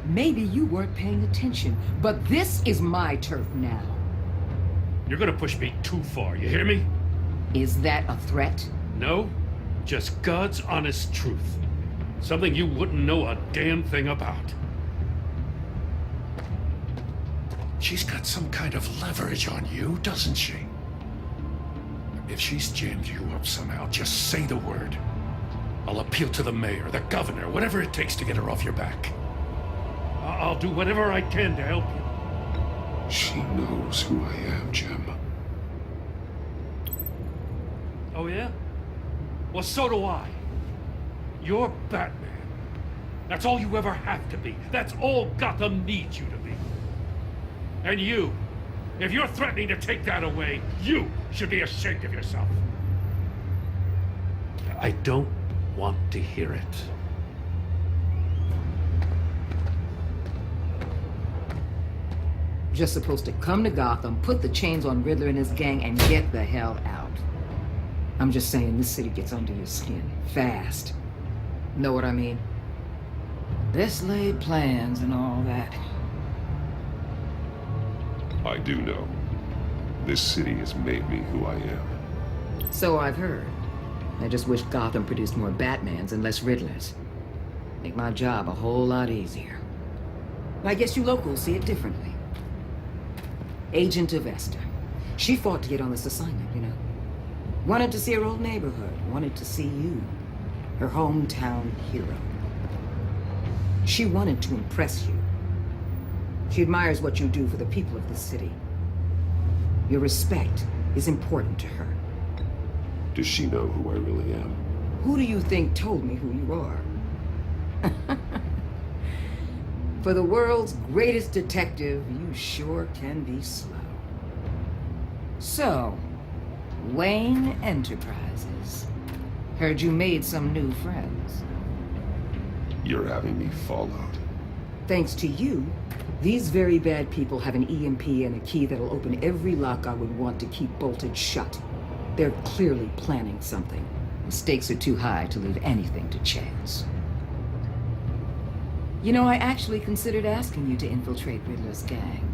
Maybe you weren't paying attention, but this is my turf now. You're gonna push me too far, you hear me? Is that a threat? No, just God's honest truth. Something you wouldn't know a damn thing about. She's got some kind of leverage on you, doesn't she? If she's jammed you up somehow, just say the word. I'll appeal to the mayor, the governor, whatever it takes to get her off your back. I'll do whatever I can to help you. She knows who I am, Jim. Oh yeah? Well, so do I. You're Batman. That's all you ever have to be. That's all Gotham needs you to be. And you, if you're threatening to take that away, you should be ashamed of yourself. I don't want to hear it. Just supposed to come to Gotham, put the chains on Riddler and his gang, and get the hell out. I'm just saying, this city gets under your skin. Fast. Know what I mean? Best laid plans and all that. I do know. This city has made me who I am. So I've heard. I just wish Gotham produced more Batmans and less Riddlers. Make my job a whole lot easier. I guess you locals see it differently. Agent of Esther. She fought to get on this assignment, you know. Wanted to see her old neighborhood. Wanted to see you. Her hometown hero. She wanted to impress you. She admires what you do for the people of this city. Your respect is important to her. Does she know who I really am? Who do you think told me who you are? For the world's greatest detective, you sure can be slow. So, Wayne Enterprises. Heard you made some new friends. You're having me followed. Thanks to you, these very bad people have an EMP and a key that'll open every lock I would want to keep bolted shut. They're clearly planning something. The stakes are too high to leave anything to chance. You know, I actually considered asking you to infiltrate Riddler's gang.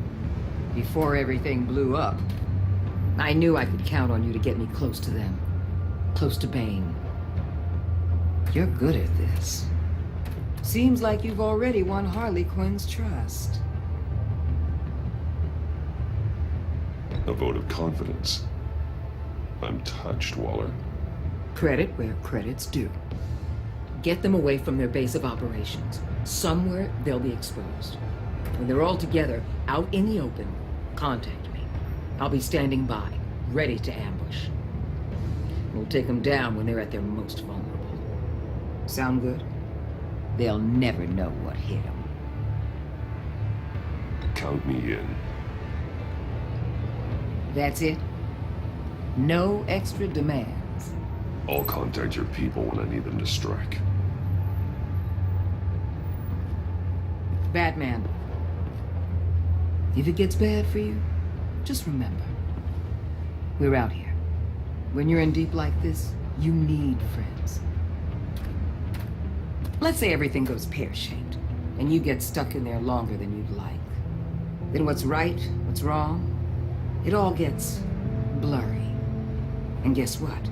Before everything blew up, I knew I could count on you to get me close to them. Close to Bane. You're good at this. Seems like you've already won Harley Quinn's trust. A vote of confidence. I'm touched, Waller. Credit where credit's due. Get them away from their base of operations. Somewhere they'll be exposed. When they're all together, out in the open, contact me. I'll be standing by, ready to ambush. We'll take them down when they're at their most vulnerable. Sound good? They'll never know what hit them. Count me in. That's it? No extra demands? I'll contact your people when I need them to strike. Batman. If it gets bad for you, just remember. We're out here. When you're in deep like this, you need friends. Let's say everything goes pear-shaped, and you get stuck in there longer than you'd like. Then what's right, what's wrong, it all gets blurry. And guess what?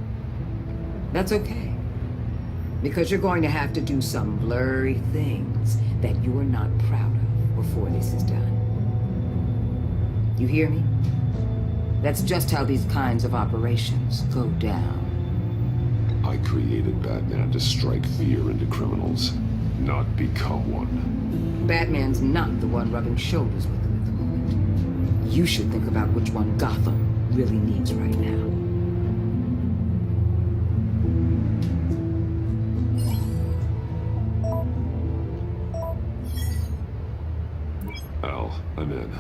That's okay. Because you're going to have to do some blurry things that you're not proud of before this is done. You hear me? That's just how these kinds of operations go down. I created Batman to strike fear into criminals, not become one. Batman's not the one rubbing shoulders with them at the moment. You should think about which one Gotham really needs right now. Al, I'm in.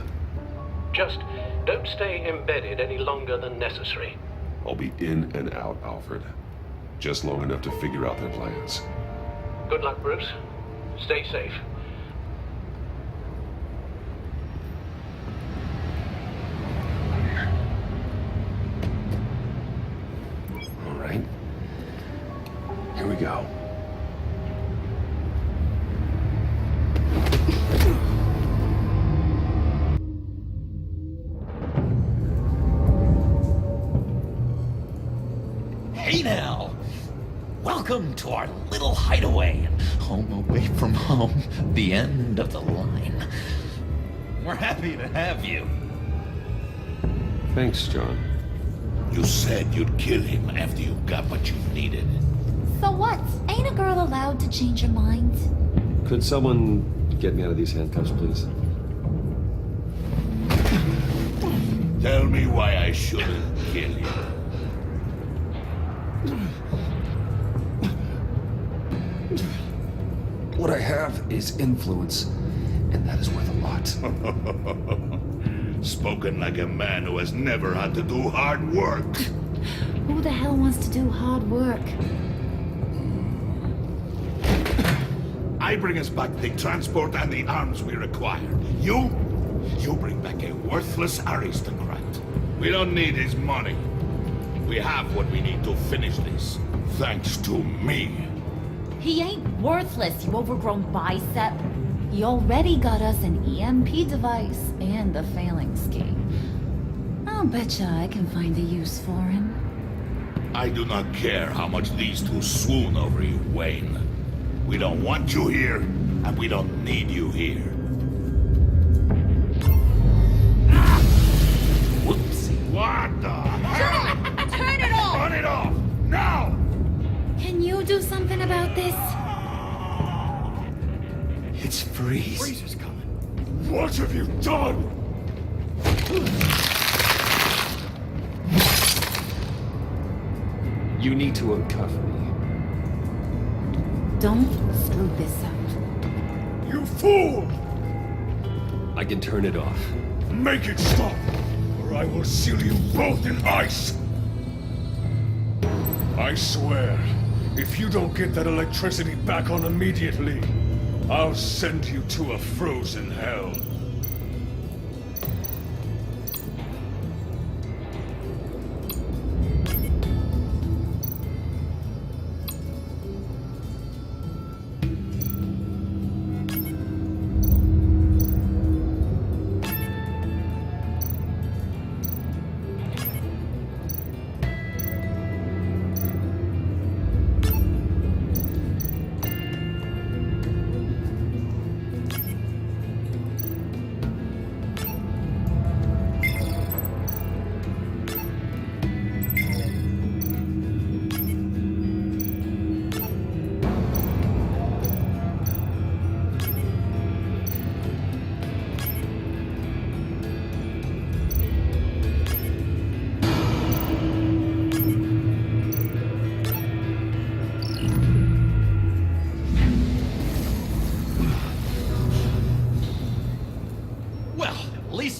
Just don't stay embedded any longer than necessary. I'll be in and out, Alfred. Just long enough to figure out their plans. Good luck, Bruce. Stay safe. All right. Here we go. Hey now! Welcome to our little hideaway, home away from home, the end of the line. We're happy to have you. Thanks, John. You said you'd kill him after you got what you needed. So what? Ain't a girl allowed to change her mind? Could someone get me out of these handcuffs, please? Tell me why I shouldn't kill you. What I have is influence, and that is worth a lot. Spoken like a man who has never had to do hard work. Who the hell wants to do hard work? I bring us back the transport and the arms we require. You bring back a worthless aristocrat. We don't need his money. We have what we need to finish this, thanks to me. He ain't worthless, you overgrown bicep. He already got us an EMP device and the phalanx key. I'll betcha I can find a use for him. I do not care how much these two swoon over you, Wayne. We don't want you here, and we don't need you here. Whoopsie. What the hell? Turn it off! Turn it off! Now! Can you do something about this? It's Freeze. Freeze is coming. What have you done? You need to uncuff me. Don't screw this up. You fool! I can turn it off. Make it stop, or I will seal you both in ice! I swear, if you don't get that electricity back on immediately, I'll send you to a frozen hell.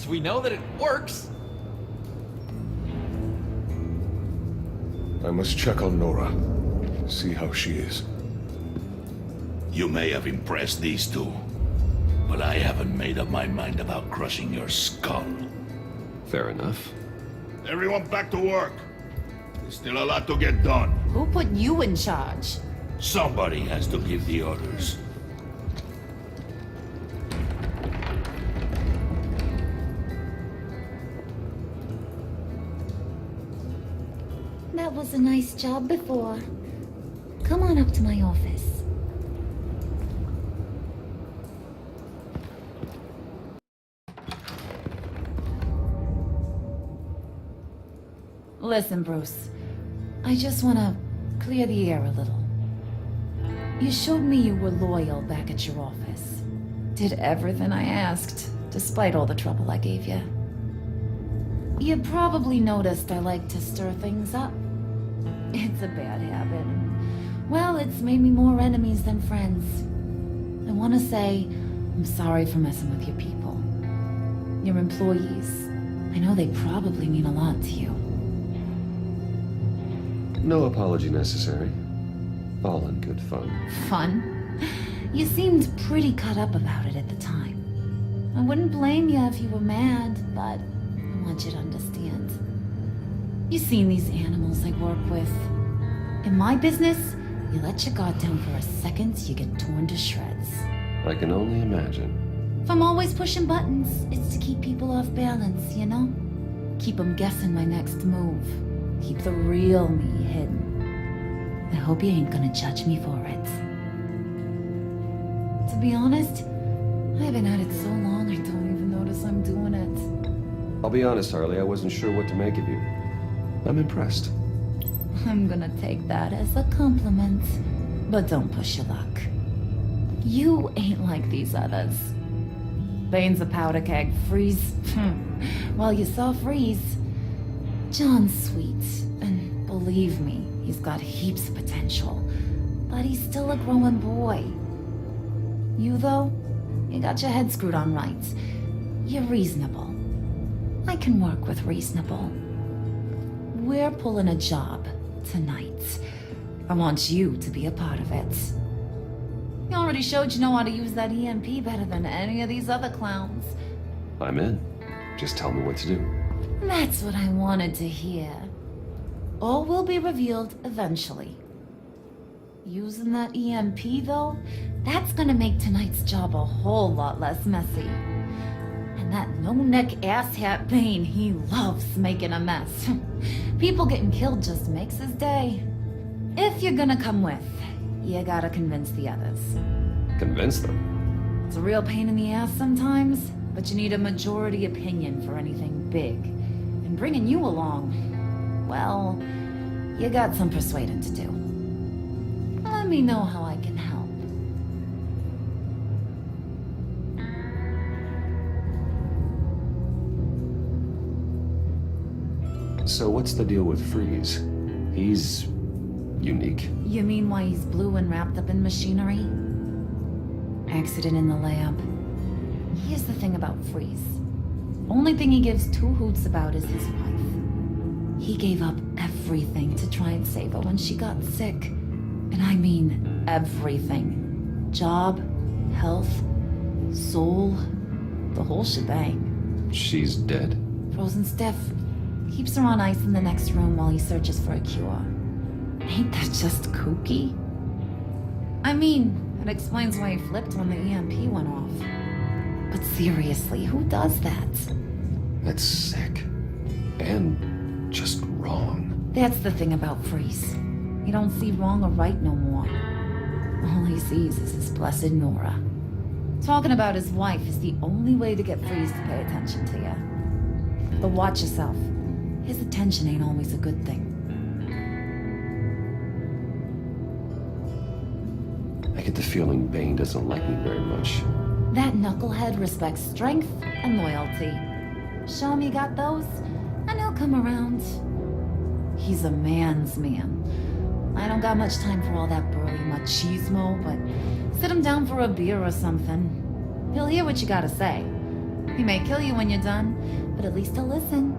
We know that it works. I must check on Nora. See how she is. You may have impressed these two, but I haven't made up my mind about crushing your skull. Fair enough. Everyone back to work. There's still a lot to get done. Who put you in charge? Somebody has to give the orders. That was a nice job before. Come on up to my office. Listen, Bruce. I just want to clear the air a little. You showed me you were loyal back at your office. Did everything I asked, despite all the trouble I gave you. You probably noticed I like to stir things up. It's a bad habit. Well, it's made me more enemies than friends. I want to say I'm sorry for messing with your people. Your employees. I know they probably mean a lot to you. No apology necessary. All in good fun. Fun? You seemed pretty cut up about it at the time. I wouldn't blame you if you were mad, but I want you to understand. You've seen these animals I work with. In my business, you let your guard down for a second, you get torn to shreds. I can only imagine. If I'm always pushing buttons, it's to keep people off balance, you know? Keep them guessing my next move. Keep the real me hidden. I hope you ain't gonna judge me for it. To be honest, I've been at it so long I don't even notice I'm doing it. I'll be honest, Harley, I wasn't sure what to make of you. I'm impressed. I'm gonna take that as a compliment. But don't push your luck. You ain't like these others. Bane's a powder keg. Freeze. Well, you saw Freeze. John's sweet, and believe me, he's got heaps of potential. But he's still a growing boy. You, though, you got your head screwed on right. You're reasonable. I can work with reasonable. We're pulling a job tonight. I want you to be a part of it. You already showed you know how to use that EMP better than any of these other clowns. I'm in. Just tell me what to do. That's what I wanted to hear. All will be revealed eventually. Using that EMP, though, that's gonna make tonight's job a whole lot less messy. And that no-neck asshat Bane, he loves making a mess. People getting killed just makes his day. If you're gonna come with, you gotta convince the others. Convince them? It's a real pain in the ass sometimes, but you need a majority opinion for anything big. And bringing you along, well, you got some persuading to do. Let me know how I can help. So what's the deal with Freeze? He's unique. You mean why he's blue and wrapped up in machinery? Accident in the lab. Here's the thing about Freeze. Only thing he gives two hoots about is his wife. He gave up everything to try and save her when she got sick. And I mean everything. Job, health, soul, the whole shebang. She's dead? Frozen stiff. Keeps her on ice in the next room while he searches for a cure. Ain't that just kooky? I mean, it explains why he flipped when the EMP went off. But seriously, who does that? That's sick. And just wrong. That's the thing about Freeze. He don't see wrong or right no more. All he sees is his blessed Nora. Talking about his wife is the only way to get Freeze to pay attention to you. But watch yourself. His attention ain't always a good thing. I get the feeling Bane doesn't like me very much. That knucklehead respects strength and loyalty. Show him you got those, and he'll come around. He's a man's man. I don't got much time for all that burly machismo, but sit him down for a beer or something. He'll hear what you gotta say. He may kill you when you're done, but at least he'll listen.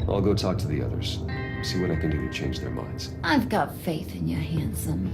I'll go talk to the others. See what I can do to change their minds. I've got faith in you, handsome.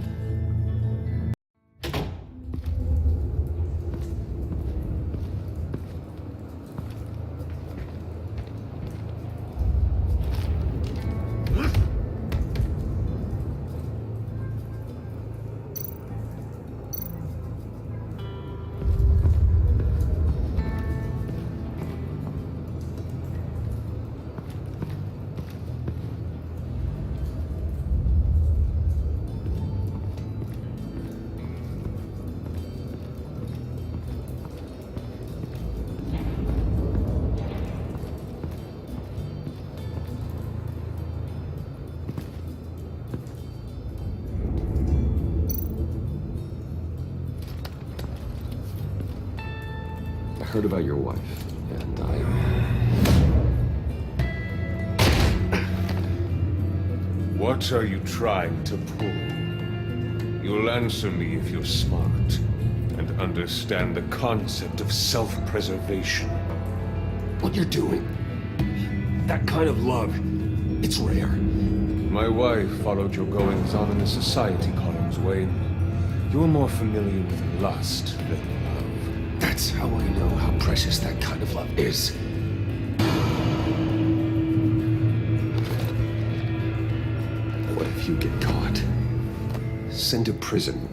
heard about your wife, and I... What are you trying to pull? You'll answer me if you're smart and understand the concept of self-preservation. What you're doing? That kind of love, it's rare. My wife followed your goings-on in the society columns, Wayne. You're more familiar with lust than love. That's how I know how precious that kind of love is. What if you get caught? Sent to prison.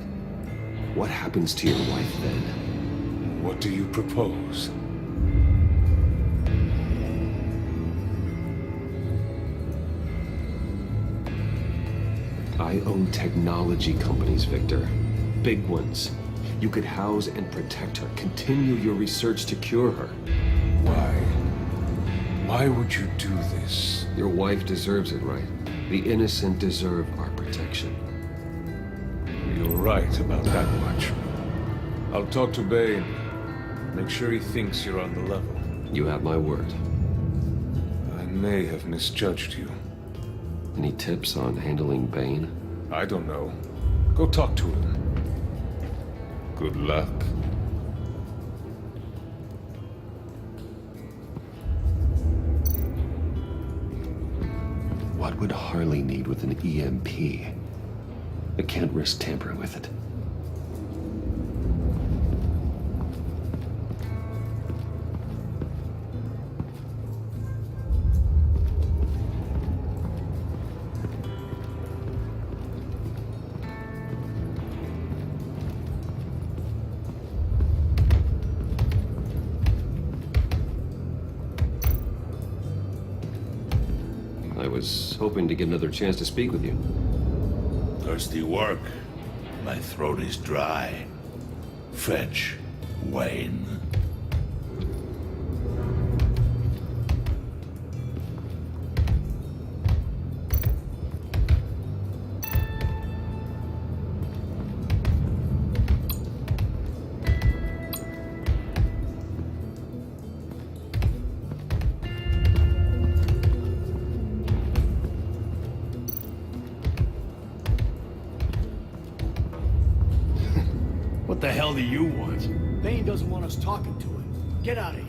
What happens to your wife then? What do you propose? I own technology companies, Victor. Big ones. You could house and protect her. Continue your research to cure her. Why? Why would you do this? Your wife deserves it, right? The innocent deserve our protection. You're right about that much. I'll talk to Bane. Make sure he thinks you're on the level. You have my word. I may have misjudged you. Any tips on handling Bane? I don't know. Go talk to him. Good luck. What would Harley need with an EMP? I can't risk tampering with it. I was hoping to get another chance to speak with you. Thirsty work. My throat is dry. Fetch, Wayne. What the hell do you want? Bane doesn't want us talking to him. Get out of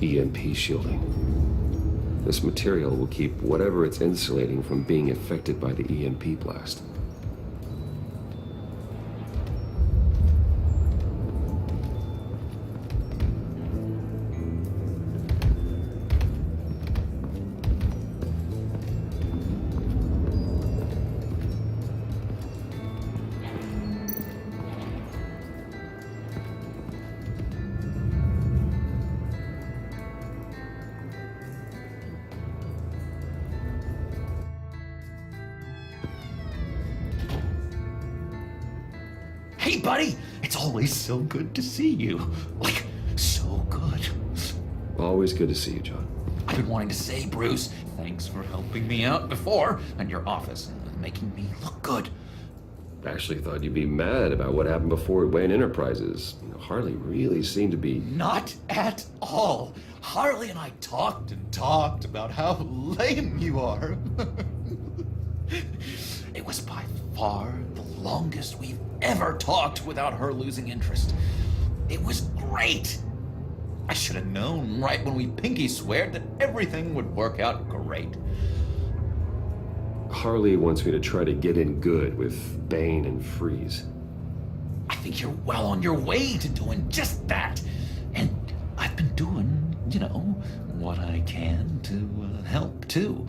here. EMP shielding. This material will keep whatever it's insulating from being affected by the EMP blast. Hey, buddy! It's always so good to see you. Like, so good. Always good to see you, John. I've been wanting to say, Bruce, thanks for helping me out before in your office and making me look good. Actually thought you'd be mad about what happened before at Wayne Enterprises. You know, Harley really seemed to be... Not at all. Harley and I talked and talked about how lame you are. It was by far the longest we've ever talked without her losing interest. It was great. I should have known right when we pinky sweared that everything would work out great. Harley wants me to try to get in good with Bane and Freeze. I think you're well on your way to doing just that. And I've been doing, you know, what I can to help too.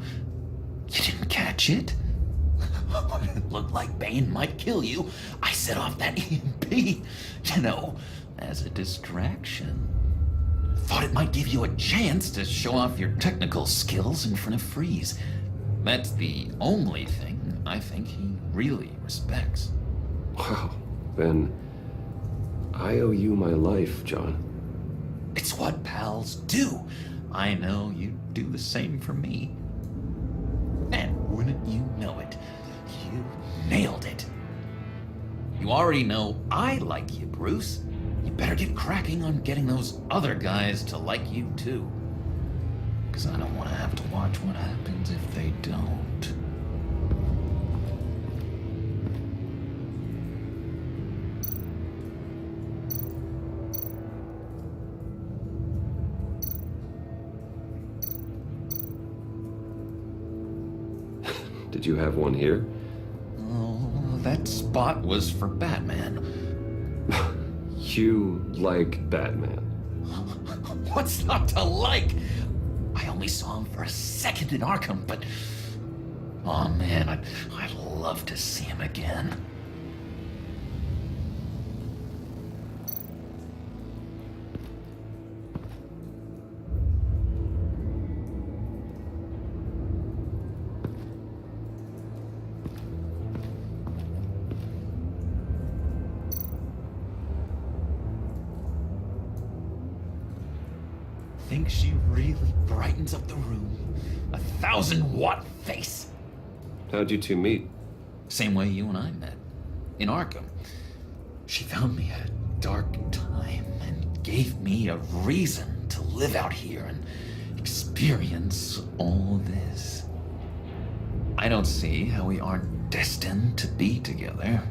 You didn't catch it? When it looked like Bane might kill you, I set off that EMP, you know, as a distraction. Thought it might give you a chance to show off your technical skills in front of Freeze. That's the only thing I think he really respects. Wow, then I owe you my life, John. It's what pals do. I know you'd do the same for me. And wouldn't you know it, you nailed it. You already know I like you, Bruce. You better get cracking on getting those other guys to like you too. Because I don't want to have to watch what happens if they don't. Did you have one here? Oh, that spot was for Batman. You like Batman? What's not to like? I only saw him for a second in Arkham, but... oh man, I'd love to see him again. Think she really brightens up the room? 1,000-watt face! How'd you two meet? Same way you and I met. In Arkham. She found me at a dark time and gave me a reason to live out here and experience all this. I don't see how we aren't destined to be together.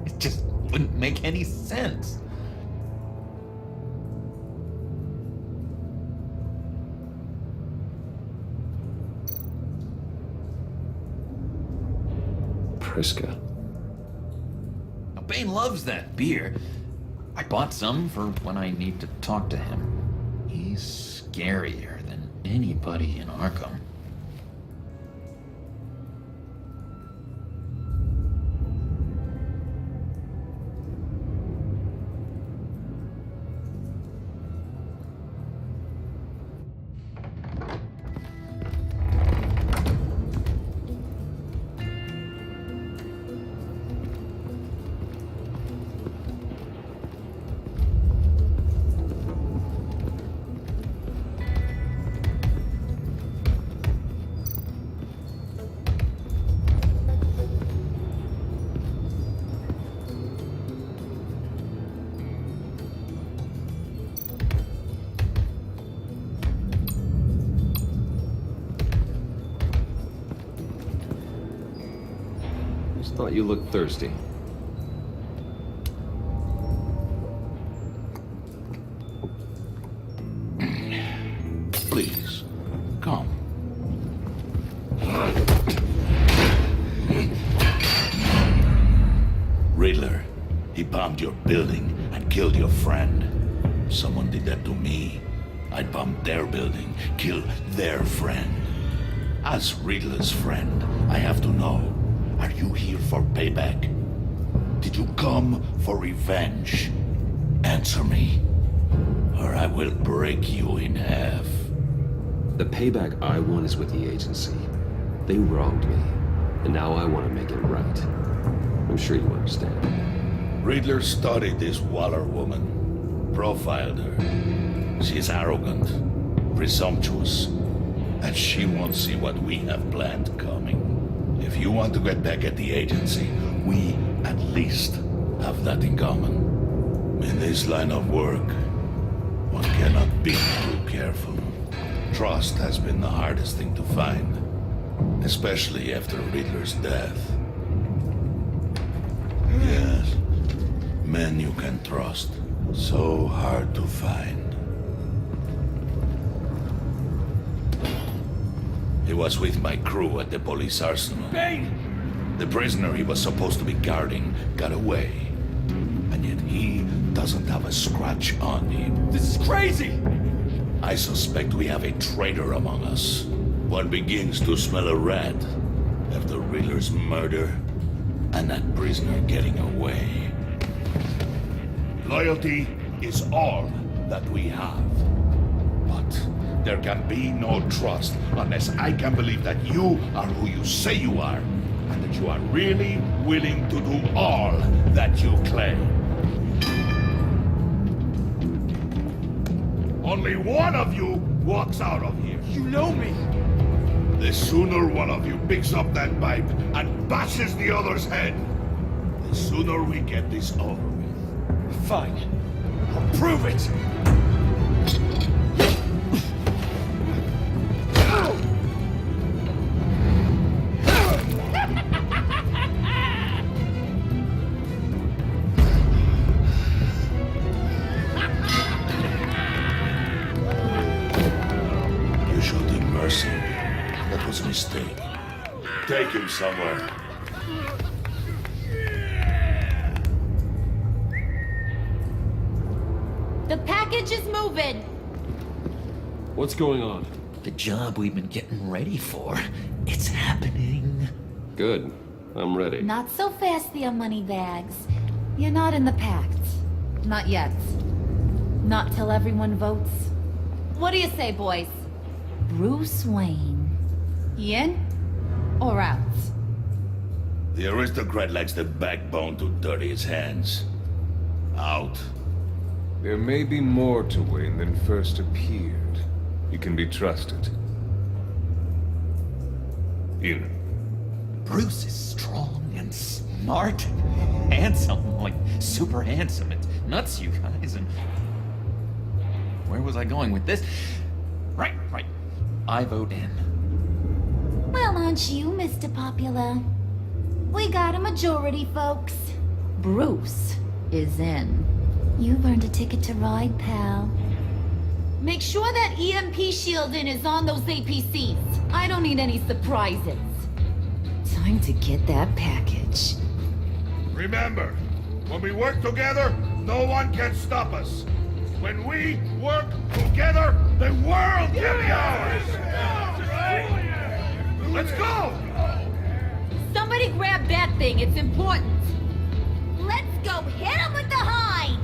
It just wouldn't make any sense. Priska. Now, Bane loves that beer. I bought some for when I need to talk to him. He's scarier than anybody in Arkham. Thought you looked thirsty. Please, come. Riddler, he bombed your building and killed your friend. Someone did that to me. I'd bomb their building, kill their friend. As Riddler's friend, I have to know. Are you here for payback? Did you come for revenge? Answer me, or I will break you in half. The payback I want is with the agency. They wronged me, and now I want to make it right. I'm sure you understand. Riddler studied this Waller woman, profiled her. She is arrogant, presumptuous, and she won't see what we have planned coming. If you want to get back at the agency, we at least have that in common. In this line of work, one cannot be too careful. Trust has been the hardest thing to find, especially after Riddler's death. Yes, men you can trust, so hard to find. He was with my crew at the police arsenal. Bane! The prisoner he was supposed to be guarding got away. And yet he doesn't have a scratch on him. This is crazy! I suspect we have a traitor among us. One begins to smell a rat after Riddler's murder and that prisoner getting away. Loyalty is all that we have. But there can be no trust unless I can believe that you are who you say you are, and that you are really willing to do all that you claim. only one of you walks out of here. You know me! The sooner one of you picks up that pipe and bashes the other's head, the sooner we get this over with. Fine. I'll prove it! You showed him mercy. That was a mistake. Take him somewhere. The package is moving. What's going on? The job we've been getting ready for. It's happening. Good. I'm ready. Not so fast, the money bags. You're not in the Pact. Not yet. Not till everyone votes. What do you say, boys? Bruce Wayne. In or out? The aristocrat lacks the backbone to dirty his hands. Out. There may be more to Wayne than first appeared. He can be trusted. In. Bruce is strong and smart and handsome, like super handsome. It's nuts, you guys. And where was I going with this? Right. I vote in. Well, aren't you, Mr. Popular? We got a majority, folks. Bruce is in. You've earned a ticket to ride, pal. Make sure that EMP shielding is on those APCs. I don't need any surprises. Time to get that package. Remember, when we work together, no one can stop us. When we work together, the world can be ours! Let's go! Somebody grab that thing, it's important. Let's go hit him with the hide!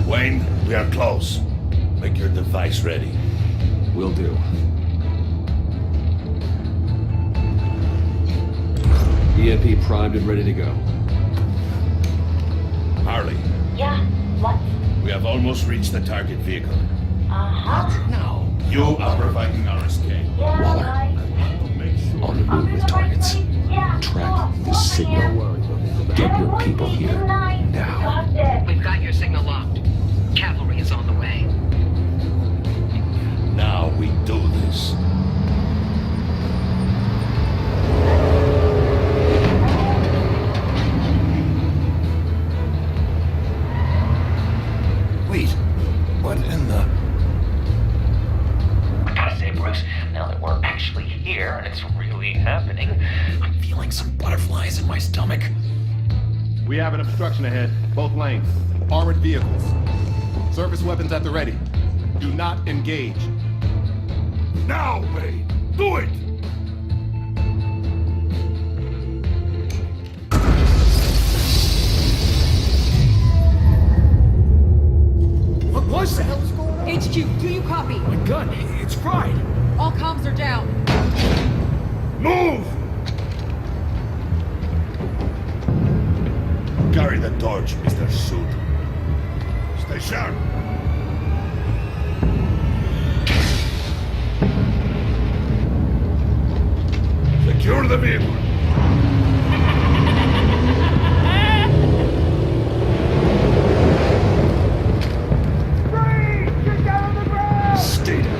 Wayne, we are close. Make your device ready. Will do. EMP primed and ready to go. Harley, Yeah, what? we have almost reached the target vehicle. Uh-huh. Now, you are providing our escape. Yeah, Waller. right. On the move with targets. Track the signal. Get your people here now. We've got your signal locked. Cavalry is on the way. Now we do this. Wait, what in the... I gotta say, Bruce, now that we're actually here and it's really happening, I'm feeling some butterflies in my stomach. We have an obstruction ahead, both lanes. Armored vehicles. Service weapons at the ready. Do not engage. Now, Wayne! Do it! What was that? What's going on? HQ, do you copy? My gun, it's fried. All comms are down. Move! Carry the torch, Mr. Suit. Stay sharp. Secure the vehicle. Stay down.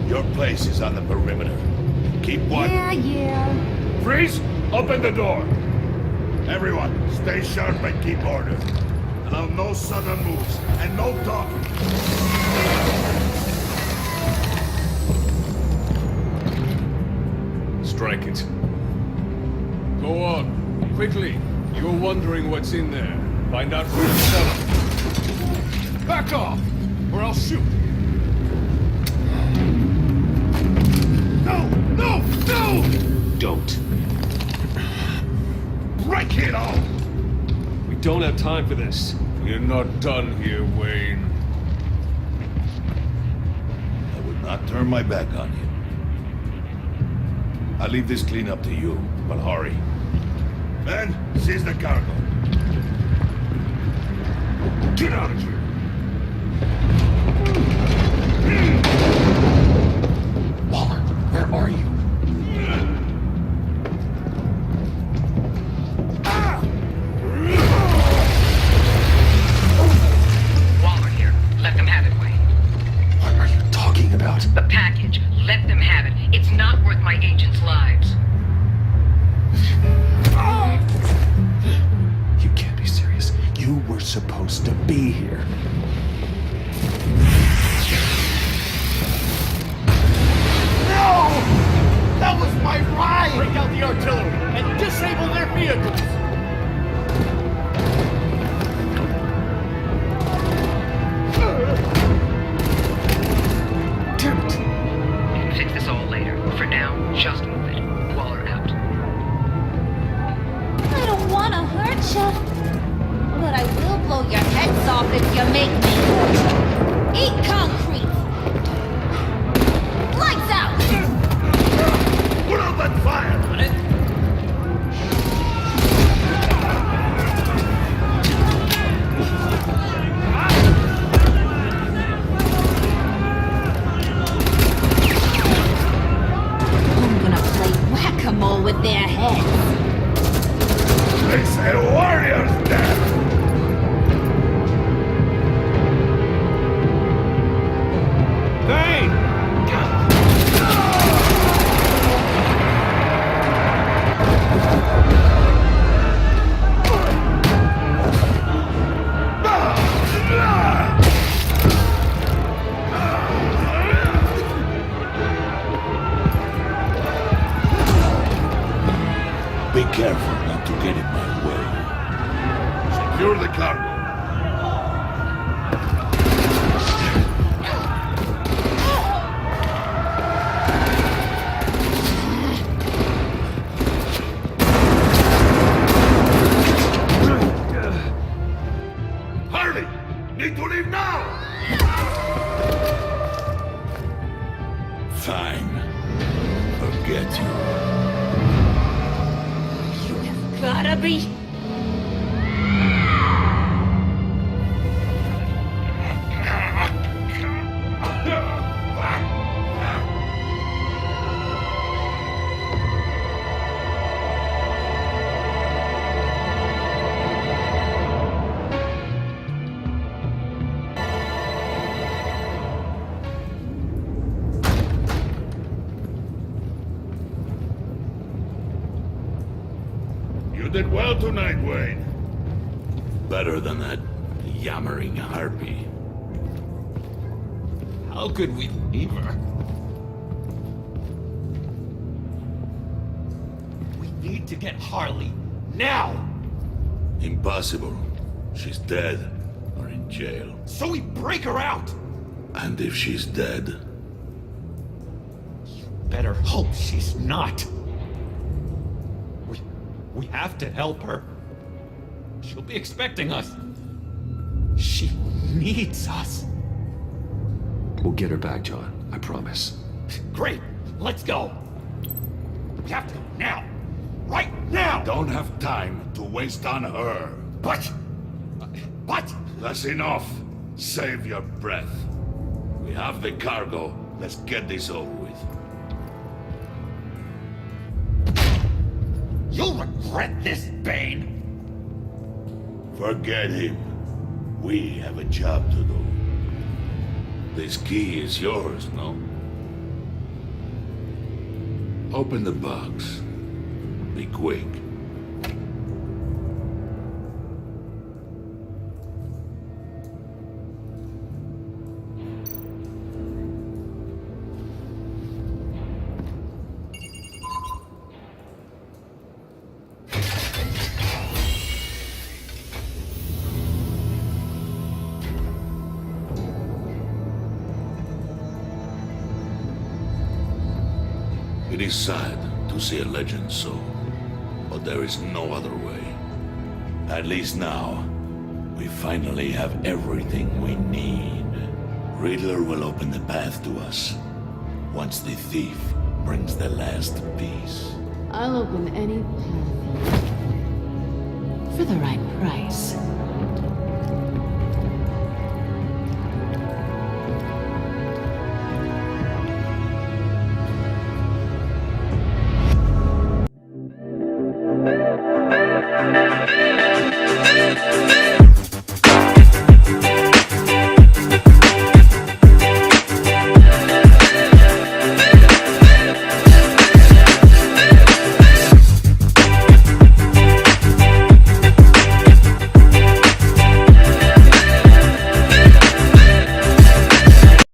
Your place is on the perimeter. Keep what? Yeah. Freeze! Open the door! Everyone, stay sharp and keep order. Allow no sudden moves, and no talking. Strike it. Go Go on, quickly. You're wondering what's in there. Find out for yourself. Back off, or I'll shoot. No! No! No! Don't. Break it all! We don't have time for this. You're not done here, Wayne. I would not turn my back on you. I'll leave this clean up to you, but hurry. Men, seize the cargo. Get out of here! Waller, where are you? Waller here. Let them have it, Wayne. What are you talking about? The package. Let them have it. It's not worth my agents' lives. You can't be serious. You were supposed to be here. No! That was my ride! Break out the artillery and disable their vehicles! Damn it! Fix this all later. For now, just move it. Waller out. I don't want to hurt you, but I will blow your heads off if you make me. Eat concrete! Lights out! Put out that fire! I'm gonna play whack-a-mole with their heads. They say warriors dead! Bane! Be careful not to get in my way. Secure the cargo. Hurry! Need to leave now! Fine. Forget you. Gotta be. You did well tonight, Wayne. Better than that yammering harpy. How could we leave her? We need to get Harley now! Impossible. She's dead or in jail. So we break her out! And if she's dead, Better hope she's not. We have to help her. She'll be expecting us. She needs us. We'll get her back, John. I promise. Great. Let's go. We have to go now. Right now! don't have time to waste on her. But... That's enough. Save your breath. We have the cargo. Let's get this over with. You'll regret this, Bane! Forget him. We have a job to do. This key is yours, no? Open the box. Be quick. It is sad to see a legend so, but there is no other way. At least now, we finally have everything we need. Riddler will open the path to us, once the thief brings the last piece. I'll open any path for the right price.